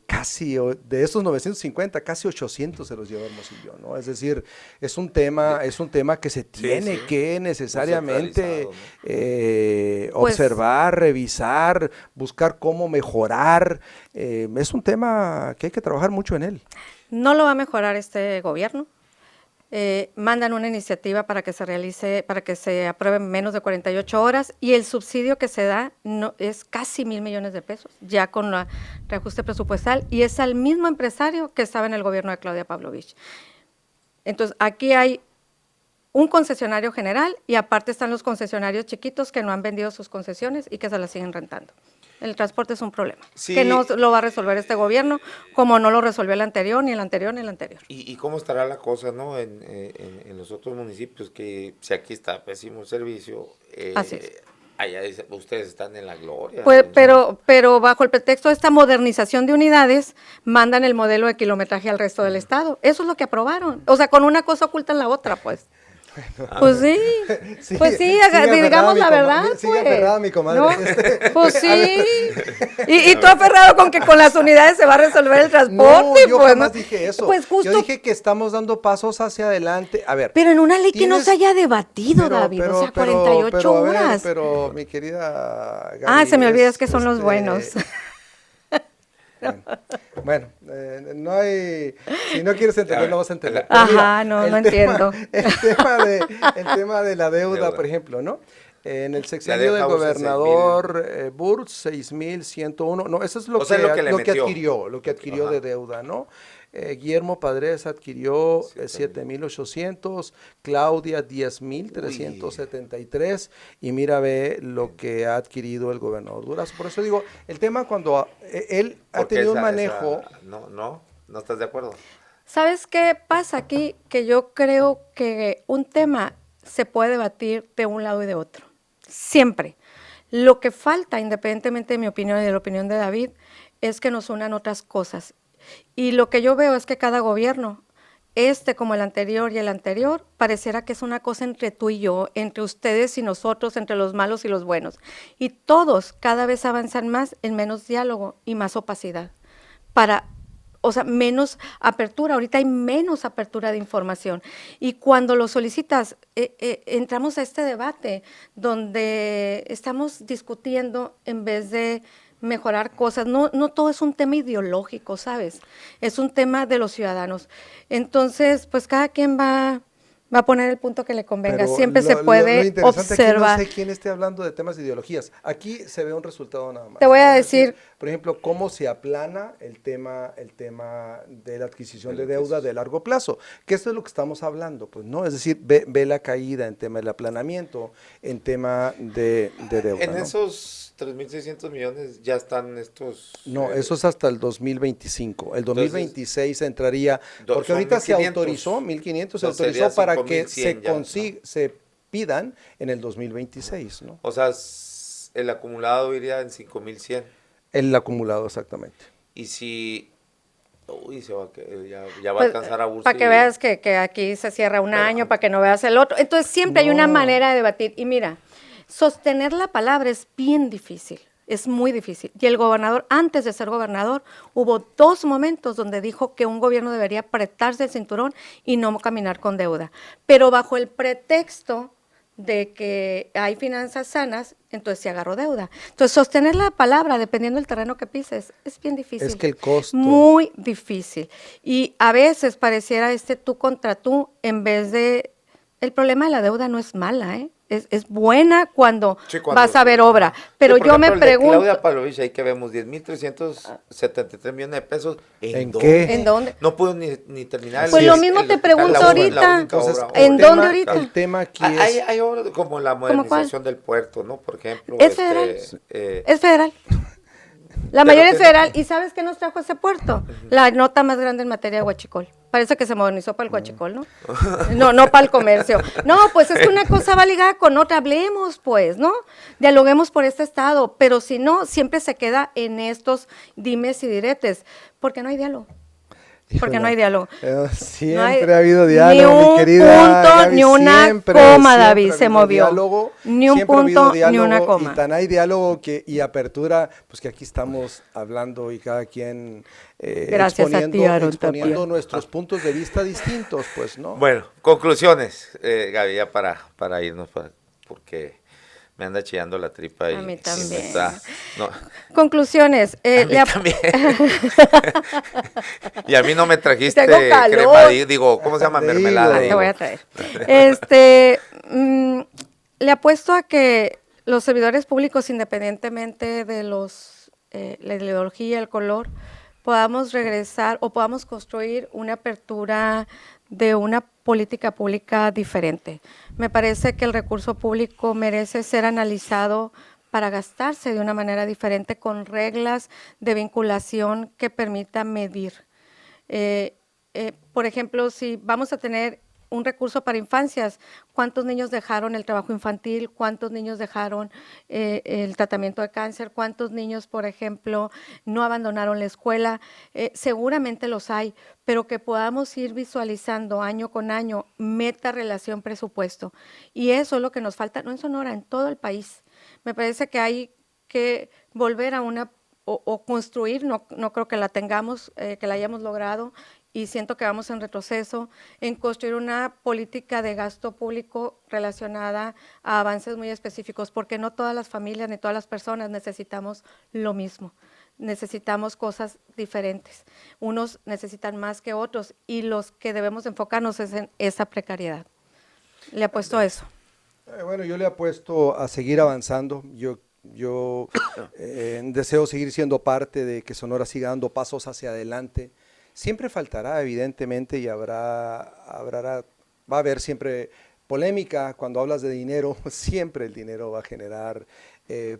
B: casi de estos 950, casi 800 se los lleva Hermosillo, ¿no? Es decir, es un tema que se tiene que necesariamente observar, revisar, buscar cómo mejorar. Es un tema que hay que trabajar mucho en él.
A: No lo va a mejorar este gobierno. Mandan una iniciativa para que se realice, para que se apruebe en menos de 48 horas, y el subsidio que se da es casi 1,000 millones de pesos, ya con el reajuste presupuestal, y es al mismo empresario que estaba en el gobierno de Claudia Pavlovich. Entonces, aquí hay un concesionario general y aparte están los concesionarios chiquitos que no han vendido sus concesiones y que se las siguen rentando. El transporte es un problema, que no lo va a resolver este gobierno, como no lo resolvió el anterior, ni el anterior, ni el anterior.
C: ¿Y cómo estará la cosa, no, en los otros municipios? Que si aquí está pésimo servicio,
A: así es.
C: Allá ustedes están en la gloria.
A: Pues, pero bajo el pretexto de esta modernización de unidades, mandan el modelo de kilometraje al resto del estado. Eso es lo que aprobaron. O sea, con una cosa ocultan la otra, pues. Pues sí, digamos la verdad, pues.
B: Sigue aferrada mi comadre.
A: ¿No? Pues sí. Y tú aferrado con que con las unidades se va a resolver el transporte.
B: No, yo
A: pues,
B: jamás dije eso.
A: Pues justo.
B: Yo dije que estamos dando pasos hacia adelante. A ver.
A: Pero en una ley que no se haya debatido, David, o sea, 48 horas.
B: Pero mi querida Gaby,
A: se me olvida, es que son los buenos.
B: Bueno, no hay, si no quieres entender, no vas a entender.
A: Pero mira, no entiendo.
B: El tema de la deuda, por ejemplo, ¿no? En el sexenio del gobernador Burtz, 6,101, no, eso es lo que adquirió de deuda, ¿no? Guillermo Padres adquirió 7,800, Claudia 10,373 y mira ve lo que ha adquirido el gobernador Durazo. Por eso digo, el tema cuando él ha tenido un manejo...
C: No estás de acuerdo.
A: ¿Sabes qué pasa aquí? Que yo creo que un tema se puede debatir de un lado y de otro, siempre. Lo que falta, independientemente de mi opinión y de la opinión de David, es que nos unan otras cosas. Y lo que yo veo es que cada gobierno, como el anterior y el anterior, pareciera que es una cosa entre tú y yo, entre ustedes y nosotros, entre los malos y los buenos. Y todos cada vez avanzan más en menos diálogo y más opacidad. Menos apertura. Ahorita hay menos apertura de información. Y cuando lo solicitas, entramos a este debate donde estamos discutiendo en vez de mejorar cosas. No todo es un tema ideológico, ¿sabes? Es un tema de los ciudadanos. Entonces, pues cada quien va a poner el punto que le convenga.
B: Pero
A: Siempre se puede
B: lo interesante
A: observar.
B: Aquí no sé quién esté hablando de temas de ideologías. Aquí se ve un resultado nada más.
A: Te voy a decir,
B: por ejemplo, cómo se aplana el tema de la adquisición de deuda de largo plazo, que esto es lo que estamos hablando, pues, ¿no? Es decir, ve la caída en tema del aplanamiento, en tema de deuda.
C: En
B: ¿no?
C: Esos 3.600 millones ya están estos...
B: No, eso es hasta el 2025. El 2026 entraría, porque
C: son
B: ahorita
C: 1.500.
B: se autorizó, 1.500 se
C: Entonces
B: autorizó para que
C: 5.100 ya,
B: se pidan en el 2026, ¿no?
C: O sea, el acumulado iría en 5.100.
B: El acumulado, exactamente.
C: Y si... Uy, ya va a alcanzar a Bursa.
A: Para que veas que aquí se cierra un año, para que no veas el otro. Entonces siempre hay una manera de debatir. Y mira, sostener la palabra es bien difícil, es muy difícil. Y el gobernador, antes de ser gobernador, hubo 2 momentos donde dijo que un gobierno debería apretarse el cinturón y no caminar con deuda. Pero bajo el pretexto de que hay finanzas sanas, entonces se agarró deuda. Entonces, sostener la palabra, dependiendo del terreno que pises, es bien difícil.
B: Es que el costo...
A: Muy difícil. Y a veces pareciera tú contra tú, en vez de... El problema de la deuda no es mala, ¿eh? Es buena cuando vas a ver obra. Pero
C: por
A: yo
C: ejemplo,
A: me pregunto...
C: Claudia Pavlovich, ahí que vemos 10.373 millones de pesos.
B: ¿En qué?
A: ¿En dónde?
C: No pudo ni terminar.
A: Pues lo mismo te pregunto ahorita.
B: Entonces,
A: ¿En dónde ahorita?
B: El tema aquí es...
C: Hay obras como la modernización del puerto, ¿no? Por ejemplo.
A: Es federal. Es federal. La mayoría es federal. ¿Y sabes qué nos trajo ese puerto? La nota más grande en materia de huachicol. Parece que se modernizó para el huachicol, ¿no? No para el comercio. No, pues es que una cosa va ligada con otra. Hablemos, pues, ¿no? Dialoguemos por este estado. Pero si no, siempre se queda en estos dimes y diretes. Porque no hay diálogo. Porque no hay diálogo.
B: Siempre ha habido diálogo, mi querida
A: Ni un punto,
B: Gaby,
A: ni una coma, David, se movió.
B: Diálogo,
A: ni un punto, ni una coma.
B: Y tan hay diálogo y apertura, pues que aquí estamos hablando y cada quien exponiendo nuestros puntos de vista distintos, pues, ¿no?
C: Bueno, conclusiones, Gaby, ya para irnos, porque... Me anda chillando la tripa.
A: A mí también.
C: No.
A: Conclusiones.
C: También. Y a mí no me trajiste ¿cómo se llama? Mermelada.
A: Te voy a traer. Le apuesto a que los servidores públicos, independientemente de la ideología, el color, podamos regresar o podamos construir una apertura de una política pública diferente. Me parece que el recurso público merece ser analizado para gastarse de una manera diferente con reglas de vinculación que permitan medir. Por ejemplo, si vamos a tener un recurso para infancias, ¿cuántos niños dejaron el trabajo infantil? ¿Cuántos niños dejaron el tratamiento de cáncer? ¿Cuántos niños, por ejemplo, no abandonaron la escuela? Seguramente los hay, pero que podamos ir visualizando año con año, meta, relación, presupuesto. Y eso es lo que nos falta, no en Sonora, en todo el país. Me parece que hay que volver a o construir, no creo que la tengamos, que la hayamos logrado, y siento que vamos en retroceso, en construir una política de gasto público relacionada a avances muy específicos, porque no todas las familias ni todas las personas necesitamos lo mismo, necesitamos cosas diferentes, unos necesitan más que otros, y los que debemos enfocarnos es en esa precariedad. Le apuesto a eso.
B: Bueno, yo le apuesto a seguir avanzando. Yo deseo seguir siendo parte de que Sonora siga dando pasos hacia adelante, Siempre faltará, evidentemente, y va a haber siempre polémica. Cuando hablas de dinero, siempre el dinero va a generar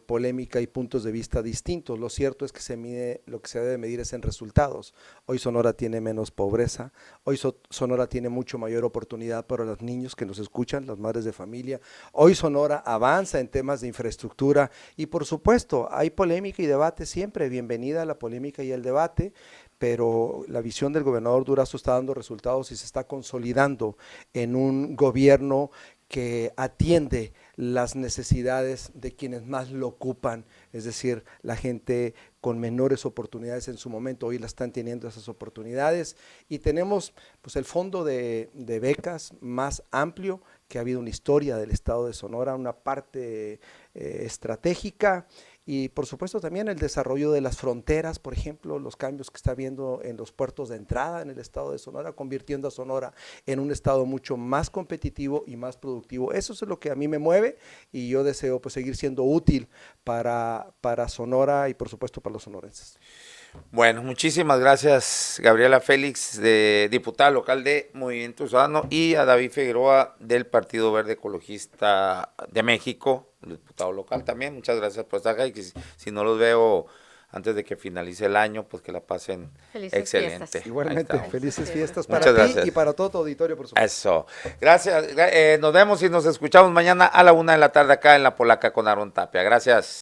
B: polémica y puntos de vista distintos. Lo cierto es que lo que se debe medir es en resultados. Hoy Sonora tiene menos pobreza, hoy Sonora tiene mucho mayor oportunidad para los niños que nos escuchan, las madres de familia. Hoy Sonora avanza en temas de infraestructura y por supuesto hay polémica y debate siempre. Bienvenida a la polémica y el debate, pero la visión del gobernador Durazo está dando resultados y se está consolidando en un gobierno que atiende las necesidades de quienes más lo ocupan, es decir, la gente con menores oportunidades en su momento, hoy la están teniendo esas oportunidades, y tenemos pues el fondo de becas más amplio que ha habido en la historia del estado de Sonora, una parte estratégica, y por supuesto también el desarrollo de las fronteras, por ejemplo, los cambios que está habiendo en los puertos de entrada en el estado de Sonora, convirtiendo a Sonora en un estado mucho más competitivo y más productivo. Eso es lo que a mí me mueve y yo deseo pues seguir siendo útil para Sonora y por supuesto para los sonorenses.
C: Bueno, muchísimas gracias, Gabriela Félix, diputada local de Movimiento Ciudadano, y a David Figueroa del Partido Verde Ecologista de México, el diputado local también. Muchas gracias por estar acá, y que si no los veo antes de que finalice el año, pues que la pasen
A: Felices
C: excelente.
A: fiestas.
B: Igualmente, felices fiestas para
C: Muchas
B: ti
C: gracias.
B: y para todo tu auditorio, por supuesto.
C: Eso. Gracias. Nos vemos y nos escuchamos mañana a la 1:00 p.m. acá en La Polaca con Aarón Tapia. Gracias.